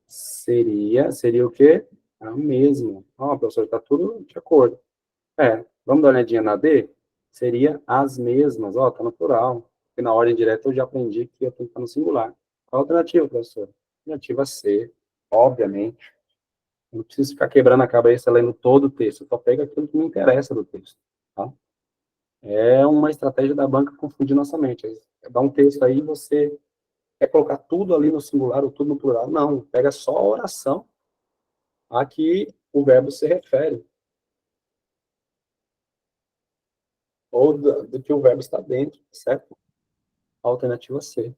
seria o quê? A mesma. Ó, professor, está tudo de acordo. É, vamos dar uma olhadinha na D? Seria as mesmas, ó, tá no plural. Porque na ordem direta eu já aprendi que eu tenho que estar no singular. Qual a alternativa, professor? Alternativa C, obviamente. Eu não preciso ficar quebrando a cabeça lendo todo o texto, eu só pego aquilo que me interessa do texto, tá? É uma estratégia da banca confundir nossa mente. É dar um texto aí, você quer colocar tudo ali no singular ou tudo no plural. Não, pega só a oração a que o verbo se refere, ou do que o verbo está dentro, certo? Alternativa C.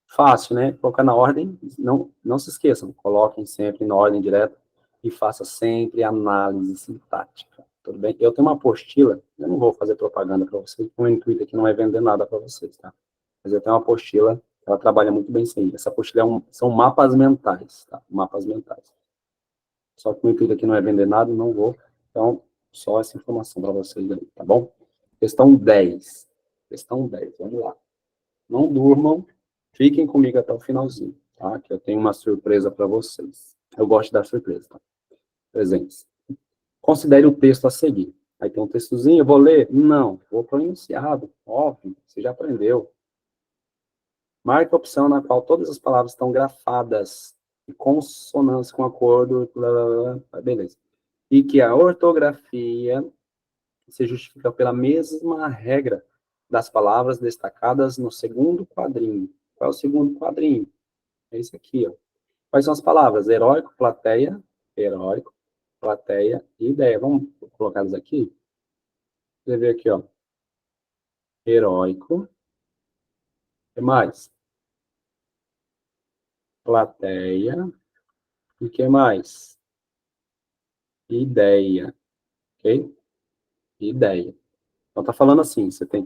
Fácil, né? Colocar na ordem, não se esqueçam, coloquem sempre na ordem direta e faça sempre análise sintática, tudo bem? Eu tenho uma apostila, eu não vou fazer propaganda para vocês, o intuito aqui não é vender nada para vocês, tá? Mas eu tenho uma apostila, ela trabalha muito bem sem. Essa apostila são mapas mentais, tá? Mapas mentais. Só que o intuito aqui não é vender nada, não vou. Então, só essa informação para vocês aí, tá bom? Questão 10. Questão 10, vamos lá. Não durmam, fiquem comigo até o finalzinho, tá? Que eu tenho uma surpresa para vocês. Eu gosto de dar surpresa, tá? Presentes. Considere o texto a seguir. Aí tem um textozinho, eu vou ler? Não, vou para o enunciado, óbvio, você já aprendeu. Marque a opção na qual todas as palavras estão grafadas em consonância com acordo, blá, blá, blá, beleza. E que a ortografia se justifica pela mesma regra das palavras destacadas no segundo quadrinho. Qual é o segundo quadrinho? É esse aqui, ó. Quais são as palavras? Heróico, plateia e ideia. Vamos colocá-las aqui? Você vê aqui, ó. Heróico. O que mais? Plateia. E o que mais? Ideia. Ok? Ideia. Então, tá falando assim, você tem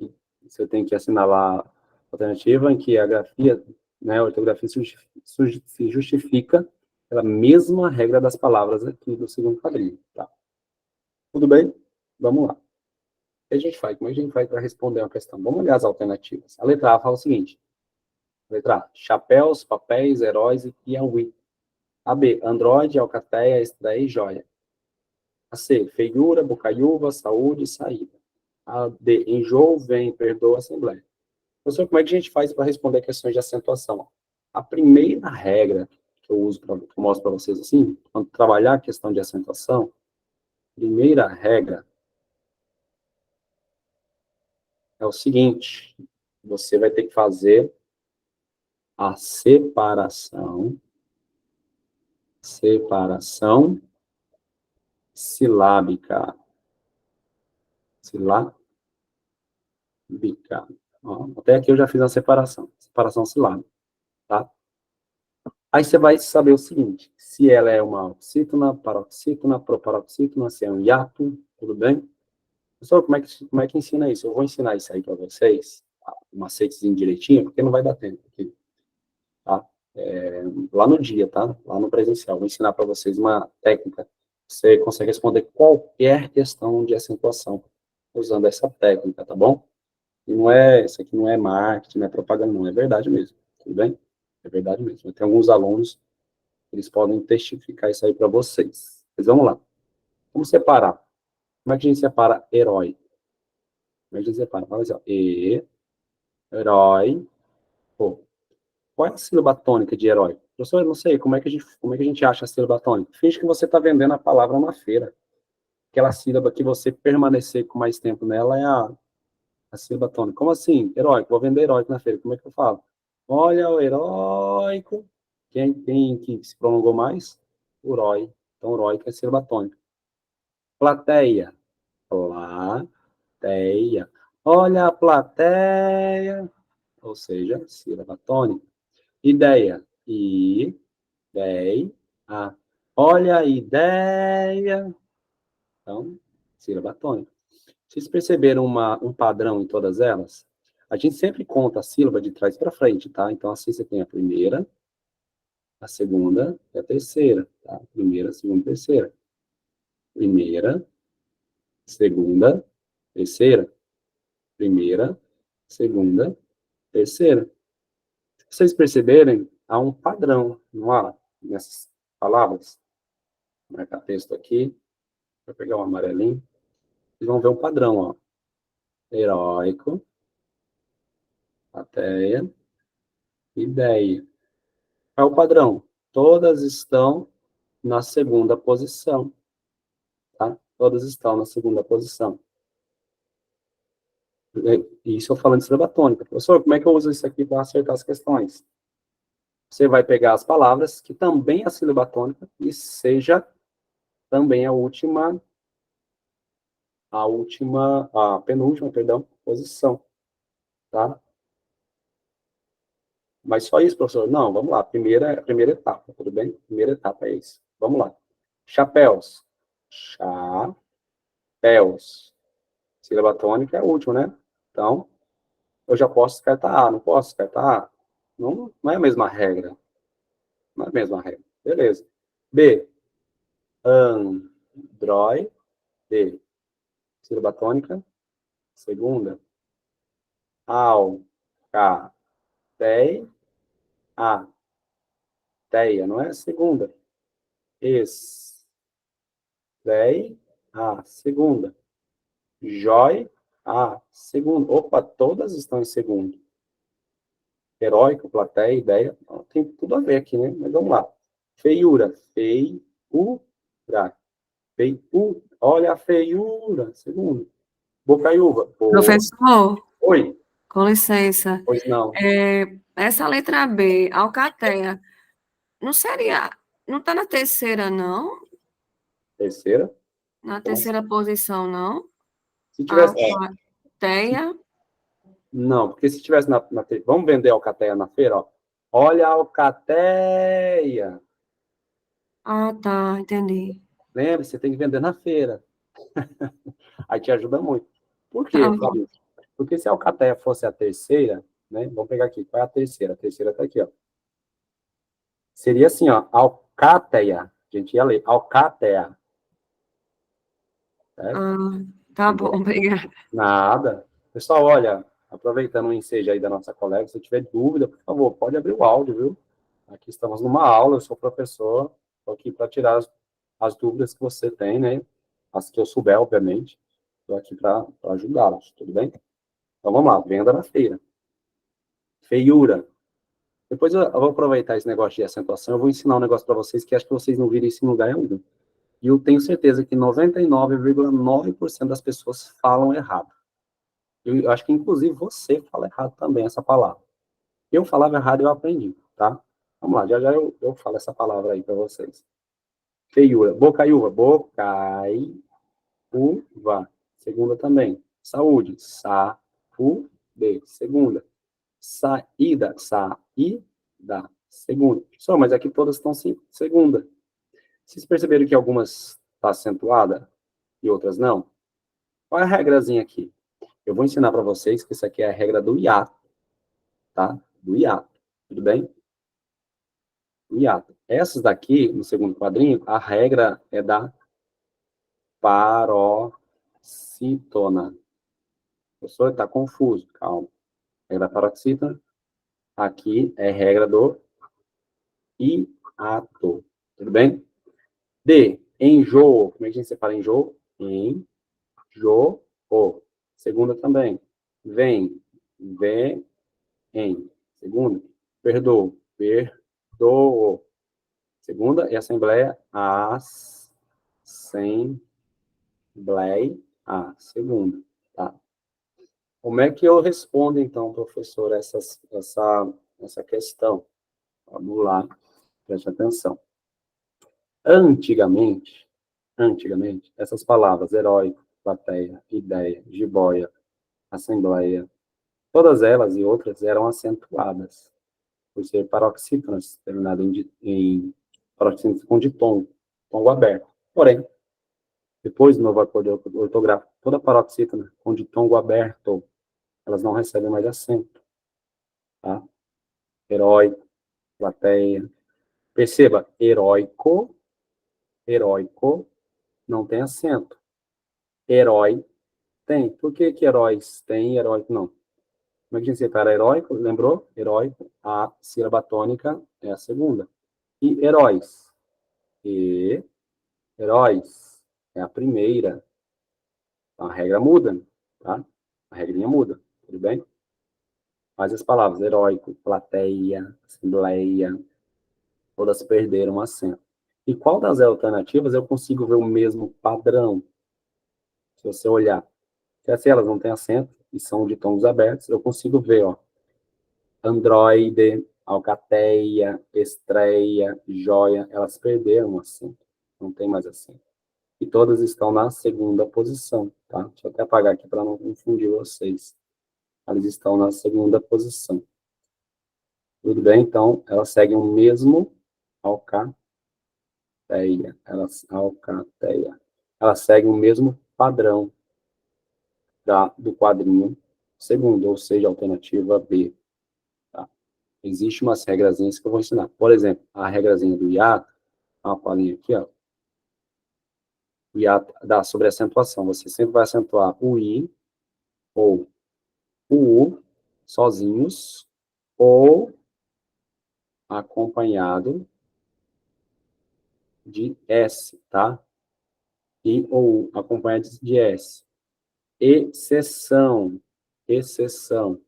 que assinar lá a alternativa em que a grafia, né, a ortografia se justifica pela mesma regra das palavras aqui do segundo quadrinho, tá? Tudo bem? Vamos lá. O que a gente faz? Como é que a gente faz para responder uma questão? Vamos olhar as alternativas. A letra A fala o seguinte, letra A, chapéus, papéis, heróis e piauí. A B, Android, alcateia, estreia e joia. A C, feiura, bocaiúva, saúde, saída. A D, enjoo, vem, perdoa, assembleia. Professor, como é que a gente faz para responder questões de acentuação? A primeira regra que eu uso, que eu mostro para vocês assim, quando trabalhar a questão de acentuação, primeira regra é o seguinte, você vai ter que fazer a separação silábica. Silábica. Ó, até aqui eu já fiz a separação silábica, tá? Aí você vai saber o seguinte, se ela é uma oxítona, paroxítona, proparoxítona, se é um hiato, tudo bem? Pessoal, como é que ensina isso? Eu vou ensinar isso aí para vocês, tá? Um macetezinho direitinho, porque não vai dar tempo aqui, tá? Lá no dia, tá? Lá no presencial. Vou ensinar para vocês uma técnica. Você consegue responder qualquer questão de acentuação usando essa técnica, tá bom? E isso aqui não é marketing, não é propaganda, não, é verdade mesmo, tudo bem? É verdade mesmo. Tem alguns alunos, eles podem testificar isso aí para vocês. Mas vamos lá. Vamos separar. Como é que a gente separa herói? Como é que a gente separa? Fala assim, ó, herói. Pô, qual é a sílaba tônica de herói? Professor, eu não sei, como é que a gente acha a sílaba tônica? Finge que você está vendendo a palavra na feira. Aquela sílaba que você permanecer com mais tempo nela é a sílaba tônica. Como assim? Heróico. Vou vender heróico na feira. Como é que eu falo? Olha o heróico. Quem que se prolongou mais? O herói. Então, heróico é sílaba tônica. Plateia. Plateia. Olha a plateia. Ou seja, sílaba tônica. Ideia. Ideia. Olha a ideia. Então, sílaba tônica. Vocês perceberam um padrão em todas elas? A gente sempre conta a sílaba de trás para frente, tá? Então, assim você tem a primeira, a segunda e a terceira, tá? Primeira, segunda, terceira. Primeira, segunda, terceira. Primeira, segunda, terceira. Se vocês perceberem, há um padrão, não há? Nessas palavras. Vou marcar texto aqui. Vou pegar um amarelinho. Vocês vão ver um padrão, ó. Heróico, plateia, ideia. Qual é o padrão? Todas estão na segunda posição, tá? Todas estão na segunda posição. Isso eu falando de sílaba tônica. Professor, como é que eu uso isso aqui para acertar as questões? Você vai pegar as palavras que também é a sílaba tônica e seja também a penúltima, perdão, posição, tá? Mas só isso, professor? Não, vamos lá. Primeira etapa, tudo bem? Primeira etapa é isso. Vamos lá. Chapéus. Chapéus. Sílaba tônica é a última, né? Então, eu já posso descartar A, não posso descartar A? Não, não é a mesma regra. Não é a mesma regra. Beleza. B. Android. D. Sílaba tônica. Segunda. Alcateia. A. Teia, não é? Segunda. Estreia. A. Segunda. Jói. A. Segunda. Opa, todas estão em segundo. Heróico, plateia, ideia. Tem tudo a ver aqui, né? Mas vamos lá. Feiura. Feiura. Feiura. Olha a feiura. Segundo. Bocaiúva. Professor, Oi. com licença. Pois não. Essa letra B, alcateia, não seria. Não está na terceira, não? Terceira. Na Como assim? terceira posição, não? Se tivesse. Alcateia. Não, porque se tivesse vamos vender alcateia na feira, ó. Olha a alcateia. Ah, tá, entendi. Lembre-se, você tem que vender na feira. Aí te ajuda muito. Por Tá quê, bom. Fabrício? Porque se a alcateia fosse a terceira, né? Vamos pegar aqui. Qual é a terceira? A terceira está aqui, ó. Seria assim, ó. Alcateia. A gente ia ler. Alcateia. Certo? Ah, tá bom, Entendeu? obrigada. Nada. Pessoal, olha, aproveitando o ensejo aí da nossa colega, se tiver dúvida, por favor, pode abrir o áudio, viu? Aqui estamos numa aula, eu sou professor, estou aqui para tirar as dúvidas que você tem, né? As que eu souber, obviamente. Estou aqui para ajudá-los, tudo bem? Então vamos lá, venda na feira. Feiura. Depois eu vou aproveitar esse negócio de acentuação, eu vou ensinar um negócio para vocês que acho que vocês não viram isso em lugar nenhum. E eu tenho certeza que 99,9% das pessoas falam errado. Eu acho que, inclusive, você fala errado também essa palavra. Eu falava errado e eu aprendi, tá? Vamos lá, já já eu falo essa palavra aí para vocês. Feiura. Bocaiúva. Bocaiúva. Segunda também. Saúde. Saúde. Segunda. Saída. Saída. Segunda. Só, mas aqui todas estão sim, segunda. Vocês perceberam que algumas estão acentuadas e outras não? Qual é a regrazinha aqui? Eu vou ensinar para vocês que isso aqui é a regra do hiato, tá? Do hiato. Tudo bem? Do hiato. Essas daqui, no segundo quadrinho, a regra é da paroxítona. O professor está confuso, calma. Regra da paroxítona. Aqui é regra do hiato. Tudo bem? D, enjoo. Como é que a gente separa enjoo? Enjoo. Segunda também. Vem. Em. Segunda. Perdoou. Perdoou. Segunda. E assembleia. Assembleia. Segunda. Tá? Como é que eu respondo, então, professor, essa questão? Vamos lá, preste atenção. Antigamente, essas palavras, heróico, plateia, ideia, jiboia, assembleia, todas elas e outras eram acentuadas, por ser paroxítonas, terminada em paroxítonas com ditongo, tom aberto. Porém, depois do novo acordo ortográfico, toda paroxítona com ditongo aberto, elas não recebem mais acento, tá? Herói, plateia, Perceba, heróico, heróico, não tem acento. Herói tem. Por que que heróis tem e heróico não? Como é que diz para heróico? Lembrou? Heróico. A sílaba tônica é a segunda. E heróis? E heróis é a primeira. Então, a regra muda, tá? A regrinha muda, tudo bem? Mas as palavras heróico, plateia, assembleia, todas perderam acento. E qual das alternativas eu consigo ver o mesmo padrão? Se você olhar, se elas não têm acento e são de tons abertos, eu consigo ver, ó, Androide, Alcateia, Estreia, Joia, elas perderam o acento, não tem mais acento. E todas estão na segunda posição, tá? Deixa eu até apagar aqui para não confundir vocês. Elas estão na segunda posição. Tudo bem? Então, elas seguem o mesmo Alcateia. Alcateia. Elas seguem o mesmo padrão do quadrinho segundo, ou seja, a alternativa B. Tá? Existem umas regrazinhas que eu vou ensinar. Por exemplo, a regrazinha do hiato, uma palinha aqui, ó. O hiato da sobreacentuação. Você sempre vai acentuar o I ou o U sozinhos ou acompanhado de S, tá? I ou U acompanhado de S. Exceção, exceção,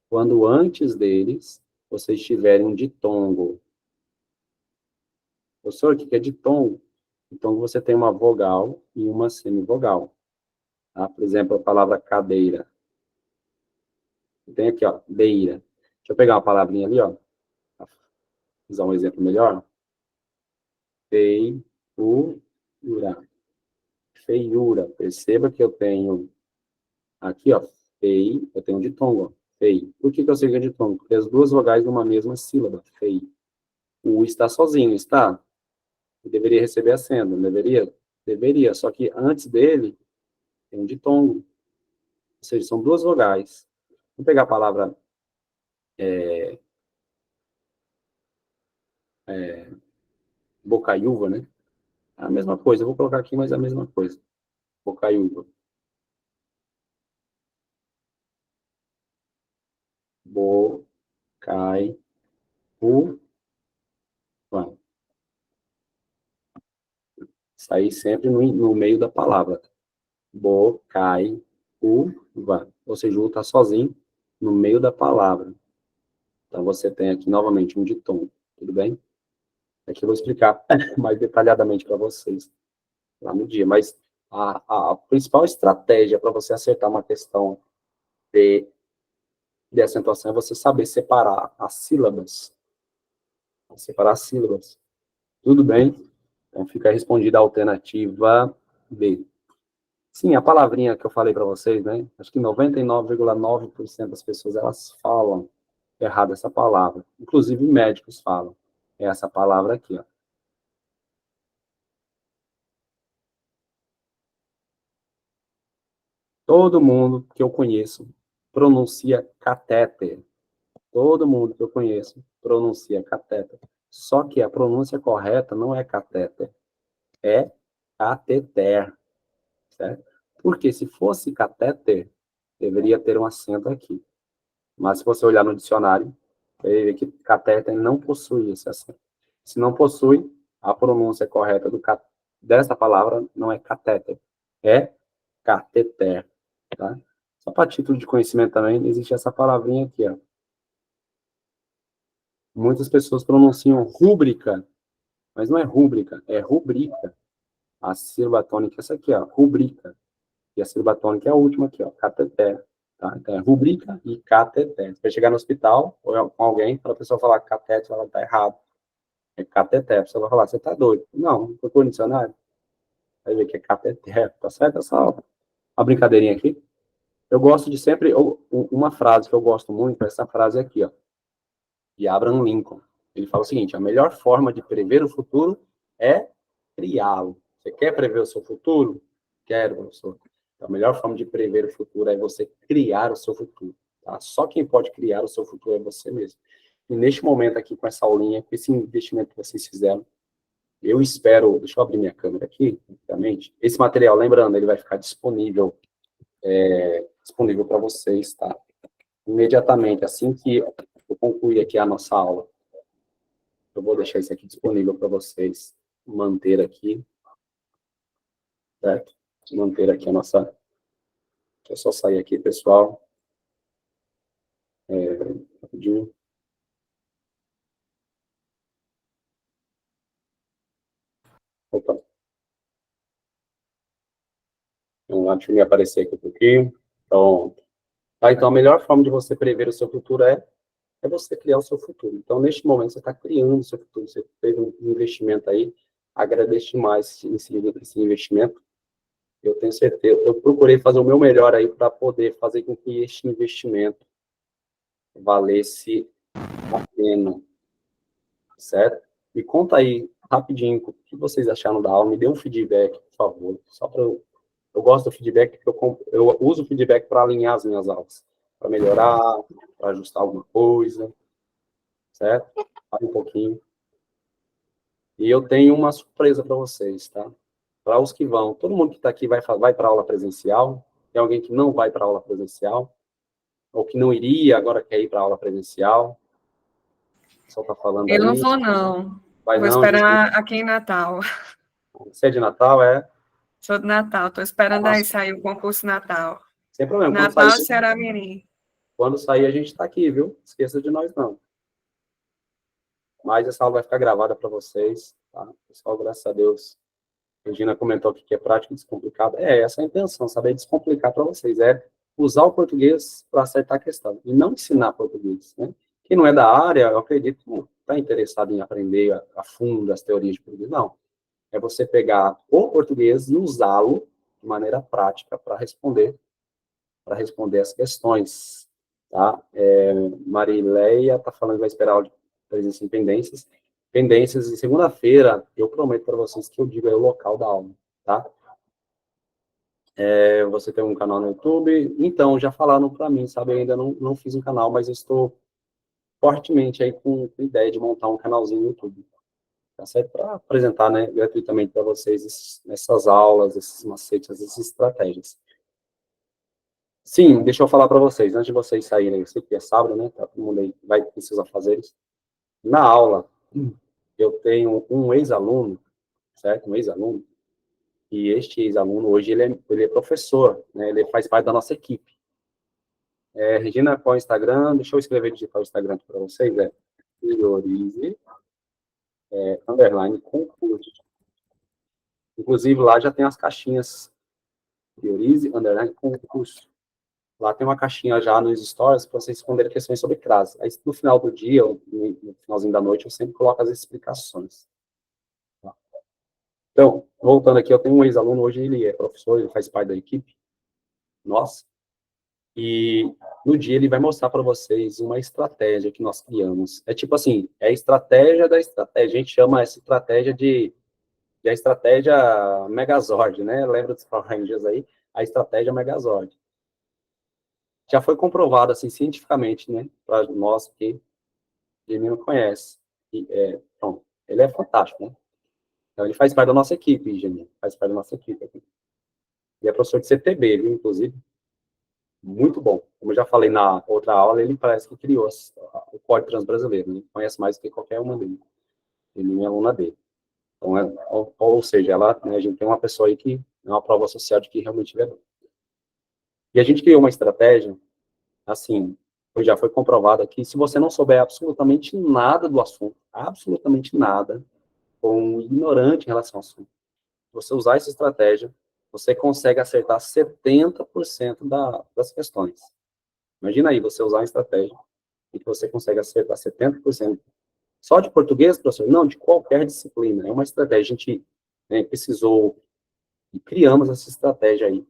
quando antes deles vocês tiverem um ditongo. Professor, o que é ditongo? Ditongo você tem uma vogal e uma semivogal. Tá? Por exemplo, a palavra cadeira. Tem aqui, ó, deira. Deixa eu pegar uma palavrinha ali, ó. Vou usar um exemplo melhor. Feiura. Feiura. Perceba que eu tenho aqui, ó, fei, eu tenho um ditongo, ó, fei. Por que eu sei que é ditongo? Porque as duas vogais numa mesma sílaba, fei. O está sozinho, está? Eu deveria receber acento, não deveria? Deveria, só que antes dele tem um ditongo. Ou seja, são duas vogais. Vamos pegar a palavra bocaiúva, né? É a mesma coisa, eu vou colocar aqui, mas é a mesma coisa. Bocaiúva. Bocaiúva. Sair sempre no meio da palavra. Bocaiúva. Ou seja, o U está sozinho no meio da palavra. Então, você tem aqui, novamente, um ditongo. Tudo bem? Aqui eu vou explicar mais detalhadamente para vocês lá no dia. Mas a principal estratégia para você acertar uma questão de acentuação é você saber separar as sílabas. Separar as sílabas. Tudo bem? Então, fica respondida a alternativa B. Sim, a palavrinha que eu falei para vocês, né? Acho que 99,9% das pessoas, elas falam errado essa palavra. Inclusive, médicos falam. É essa palavra aqui, ó. Todo mundo que eu conheço pronuncia catéter. Todo mundo que eu conheço pronuncia catéter. Só que a pronúncia correta não é catéter, é cateter, certo? Porque se fosse catéter, deveria ter um acento aqui. Mas se você olhar no dicionário, você vai ver que catéter não possui esse acento. Se não possui, a pronúncia correta dessa palavra não é catéter, é cateter, tá? Só para título de conhecimento também, existe essa palavrinha aqui, ó. Muitas pessoas pronunciam rúbrica, mas não é rúbrica, é rubrica. A sílaba tônica é essa aqui, ó, rubrica. E a sílaba tônica é a última aqui, ó, cateter. Tá? Então, é rubrica e cateter. Você vai chegar no hospital ou com alguém, para a pessoa falar cateter, ela tá errado. É cateter. A pessoa vai falar, você tá doido? Não, procura no dicionário. Vai ver que é cateter, tá certo? É só uma brincadeirinha aqui. Eu gosto de sempre, uma frase que eu gosto muito, é essa frase aqui, ó, de Abraham Lincoln. Ele fala o seguinte, a melhor forma de prever o futuro é criá-lo. Você quer prever o seu futuro? Quero, professor. Então, a melhor forma de prever o futuro é você criar o seu futuro. Tá? Só quem pode criar o seu futuro é você mesmo. E neste momento aqui, com essa aulinha, com esse investimento que vocês fizeram, eu espero, deixa eu abrir minha câmera aqui, rapidamente. Esse material, lembrando, ele vai ficar disponível para vocês, tá? Imediatamente, assim que eu concluir aqui a nossa aula, eu vou deixar isso aqui disponível para vocês manter aqui, certo? Manter aqui a nossa... Deixa eu só sair aqui, pessoal. Rapidinho. Opa. Vamos lá, deixa eu me aparecer aqui um pouquinho. Pronto. Tá, então, a melhor forma de você prever o seu futuro é você criar o seu futuro. Então, neste momento, você está criando o seu futuro. Você fez um investimento aí, agradeço demais esse investimento. Eu tenho certeza. Eu procurei fazer o meu melhor aí para poder fazer com que este investimento valesse a pena, certo? Me conta aí, rapidinho, o que vocês acharam da aula. Me dê um feedback, por favor. Só para eu gosto do feedback, porque eu uso o feedback para alinhar as minhas aulas, para melhorar, para ajustar alguma coisa, certo? Fale um pouquinho. E eu tenho uma surpresa para vocês, tá? Para os que vão. Todo mundo que está aqui vai para a aula presencial. Tem alguém que não vai para a aula presencial, ou que não iria, agora quer ir para a aula presencial. Só está falando Eu não aí. vou, não. Vai Vou não, esperar aqui em Natal. você é de Natal, é? Sou de Natal, estou esperando aí Nossa, sair o concurso Natal. sem problema. Natal, Ceará Mirim. Quando sair, a gente está aqui, viu? Esqueça de nós, não. Mas essa aula vai ficar gravada para vocês, tá? Pessoal, graças a Deus. A Regina comentou aqui que é prático e descomplicado. Essa é a intenção, saber descomplicar para vocês. É usar o português para acertar a questão. E não ensinar português, né? Quem não é da área, eu acredito que não está interessado em aprender a fundo as teorias de português. Não. É você pegar o português e usá-lo de maneira prática para responder as questões, tá? Marileia está falando que vai esperar a aula de presença em pendências. Pendências, em segunda-feira, eu prometo para vocês que eu digo aí o local da aula, tá? Você tem um canal no YouTube? Então, já falaram para mim, sabe? Eu ainda não fiz um canal, mas eu estou fortemente aí com ideia de montar um canalzinho no YouTube, tá certo? Para apresentar, né, gratuitamente para vocês essas aulas, esses macetes, essas estratégias. Sim, deixa eu falar para vocês, antes de vocês saírem, eu sei que é sábado, né? Tá, todo mundo aí vai com seus afazeres. Na aula, eu tenho um ex-aluno, certo? Um ex-aluno, e este ex-aluno, hoje, ele é professor, né? Ele faz parte da nossa equipe. Regina, qual é o Instagram? Deixa eu escrever digital o Instagram aqui para vocês, Priorize, underline, concurso. Inclusive, lá já tem as caixinhas, Priorize, underline, concurso. Lá tem uma caixinha já nos stories para vocês responderem questões sobre CRAS. Aí, no final do dia, no finalzinho da noite, eu sempre coloco as explicações. Tá? Então, voltando aqui, eu tenho um ex-aluno, hoje ele é professor, ele faz parte da equipe nossa, e no dia ele vai mostrar para vocês uma estratégia que nós criamos. É tipo assim, é a estratégia da estratégia. A gente chama essa estratégia de a estratégia Megazord, né? Lembra dos Power Rangers aí? A estratégia Megazord. Já foi comprovado, assim, cientificamente, né? Para nós que ele não conhece. Bom, ele é fantástico, né? Então, ele faz parte da nossa equipe, Gemini. Faz parte da nossa equipe aqui. E é professor de CTB, viu, inclusive. Muito bom. Como eu já falei na outra aula, ele parece que criou o Código Transbrasileiro, né? Conhece mais do que qualquer uma dele. Ele é aluna dele. Então, ou seja, né, a gente tem uma pessoa aí que é uma prova social de que realmente é bom. E a gente criou uma estratégia, assim, já foi comprovado aqui, se você não souber absolutamente nada do assunto, absolutamente nada, ou um ignorante em relação ao assunto, você usar essa estratégia, você consegue acertar 70% das questões. Imagina aí, você usar uma estratégia em que você consegue acertar 70%. Só de português, professor? Não, de qualquer disciplina. É uma estratégia. A gente, né, precisou e criamos essa estratégia aí.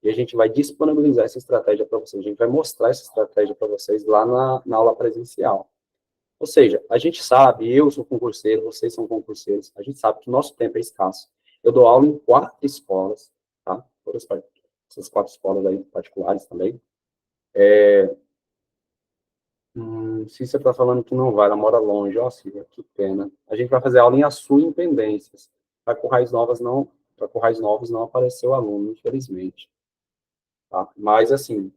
E a gente vai disponibilizar essa estratégia para vocês. A gente vai mostrar essa estratégia para vocês lá na aula presencial. Ou seja, a gente sabe, eu sou concurseiro, vocês são concurseiros, a gente sabe que o nosso tempo é escasso. Eu dou aula em 4 escolas, tá? Todas essas 4 escolas aí particulares também. Cícera está falando que não vai, ela mora longe. Ó, Cícera, que pena. A gente vai fazer aula em Açu em Pendências. Para Currais Novos não apareceu aluno, infelizmente. Tá? Mas, assim,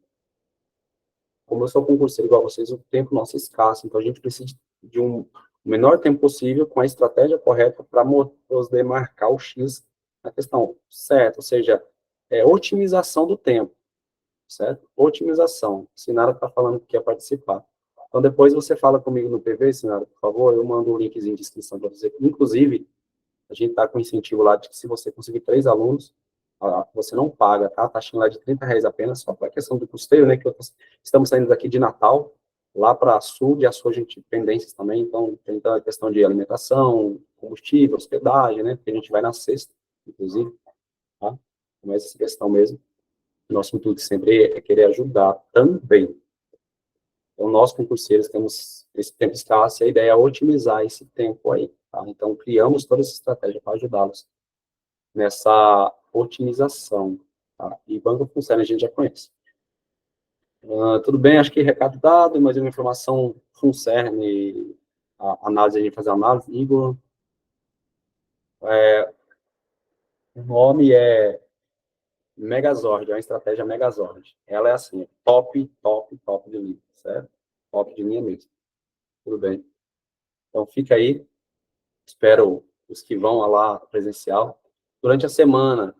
como eu sou concurseiro igual a vocês, o tempo nosso é escasso, então a gente precisa de o menor tempo possível com a estratégia correta para poder marcar o X na questão, certo? Ou seja, otimização do tempo, certo? Otimização. Sinara está falando que quer participar. Então, depois você fala comigo no PV, Sinara, por favor, eu mando um linkzinho de inscrição para você. Inclusive, a gente está com incentivo lá de que se você conseguir 3 alunos, você não paga, tá? A taxinha lá de R$ 30 apenas, só para a questão do custeio, né? Que estamos saindo daqui de Natal, lá para Sul, de Açu a gente pendências também, então tem a questão de alimentação, combustível, hospedagem, né? Porque a gente vai na sexta, inclusive, tá? Mas essa questão mesmo, nosso intuito sempre é querer ajudar também. Então, nós, concurseiros, temos esse tempo escasso e a ideia é otimizar esse tempo aí, tá? Então, criamos toda essa estratégia para ajudá-los nessa otimização, tá? E Banco Funciona a gente já conhece. Tudo bem, acho que recado dado, mais uma informação Funcerne, a análise, a gente fazer a análise, Igor, o nome é Megazord, é uma estratégia Megazord. Ela é assim, top, top, top de linha, certo? Top de linha mesmo. Tudo bem. Então, fica aí, espero os que vão lá presencial. Durante a semana,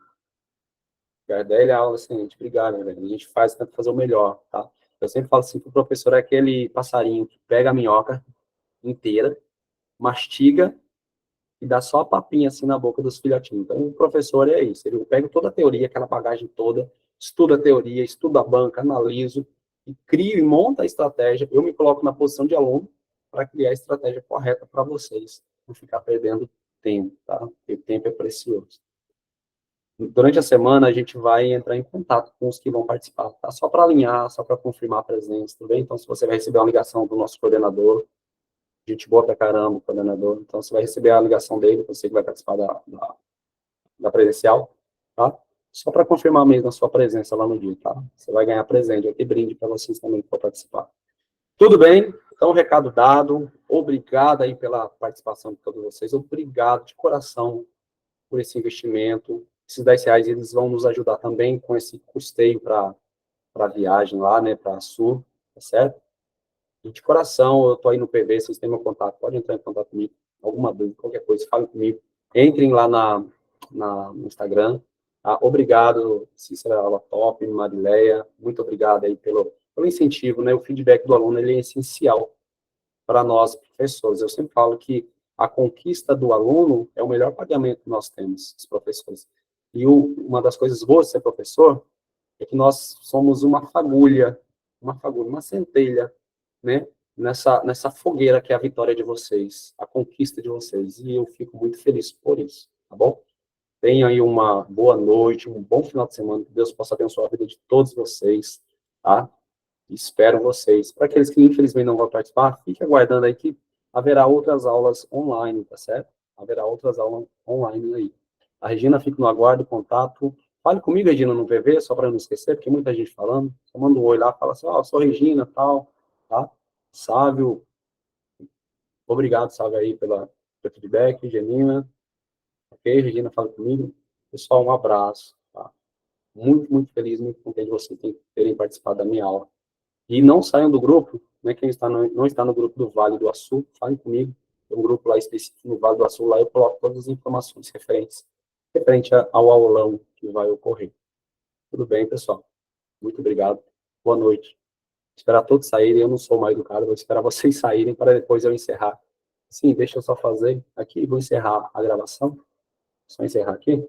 Gardelli, a aula é excelente, obrigado, velho. A gente tenta fazer o melhor, tá? Eu sempre falo assim que o professor é aquele passarinho que pega a minhoca inteira, mastiga e dá só a papinha assim na boca dos filhotinhos. Então, o professor é isso, ele pega toda a teoria, aquela bagagem toda, estuda a teoria, estuda a banca, analiso, e cria e monta a estratégia. Eu me coloco na posição de aluno para criar a estratégia correta para vocês, não ficar perdendo tempo, tá? Porque o tempo é precioso. Durante a semana, a gente vai entrar em contato com os que vão participar, tá? Só para alinhar, só para confirmar a presença, tudo bem? Então, se você vai receber uma ligação do nosso coordenador, gente boa pra caramba, o coordenador, então você vai receber a ligação dele, você que vai participar da presencial, tá? Só para confirmar mesmo a sua presença lá no dia, tá? Você vai ganhar presente, aqui brinde para vocês também que for participar. Tudo bem? Então, recado dado, obrigado aí pela participação de todos vocês, obrigado de coração por esse investimento. Esses R$ 10, eles vão nos ajudar também com esse custeio para a viagem lá, né, para a Sul, tá certo? E de coração, eu estou aí no PV, vocês têm meu contato, pode entrar em contato comigo, alguma dúvida, qualquer coisa, fale comigo. Entrem lá no Instagram, tá? Obrigado, Cícera, aula top, Marileia, muito obrigado aí pelo incentivo, né? O feedback do aluno, ele é essencial para nós, professores. Eu sempre falo que a conquista do aluno é o melhor pagamento que nós temos, os professores. E uma das coisas boas de ser professor é que nós somos uma fagulha, uma centelha, né, nessa fogueira que é a vitória de vocês, a conquista de vocês. E eu fico muito feliz por isso, tá bom? Tenham aí uma boa noite, um bom final de semana, que Deus possa abençoar a vida de todos vocês, tá? Espero vocês. Para aqueles que infelizmente não vão participar, fique aguardando aí que haverá outras aulas online, tá certo? Haverá outras aulas online aí. A Regina fica no aguardo, contato. Fale comigo, Regina, no VV, só para não esquecer, porque muita gente falando. Só manda um oi lá, fala assim, ó, sou Regina, tal, tá? Sávio, obrigado, Sávio, aí pelo feedback, Genina. Ok, Regina, fala comigo. Pessoal, um abraço, tá? Muito, muito feliz, muito contente de vocês terem participado da minha aula. E não saiam do grupo, né? Quem não está no grupo do Vale do Açu, falem comigo. Tem um grupo lá específico no Vale do Açu, lá eu coloco todas as informações referente ao aulão que vai ocorrer. Tudo bem, pessoal? Muito obrigado. Boa noite. Esperar todos saírem, eu não sou mais educado, vou esperar vocês saírem para depois eu encerrar. Sim, deixa eu só fazer aqui, vou encerrar a gravação. Só encerrar aqui.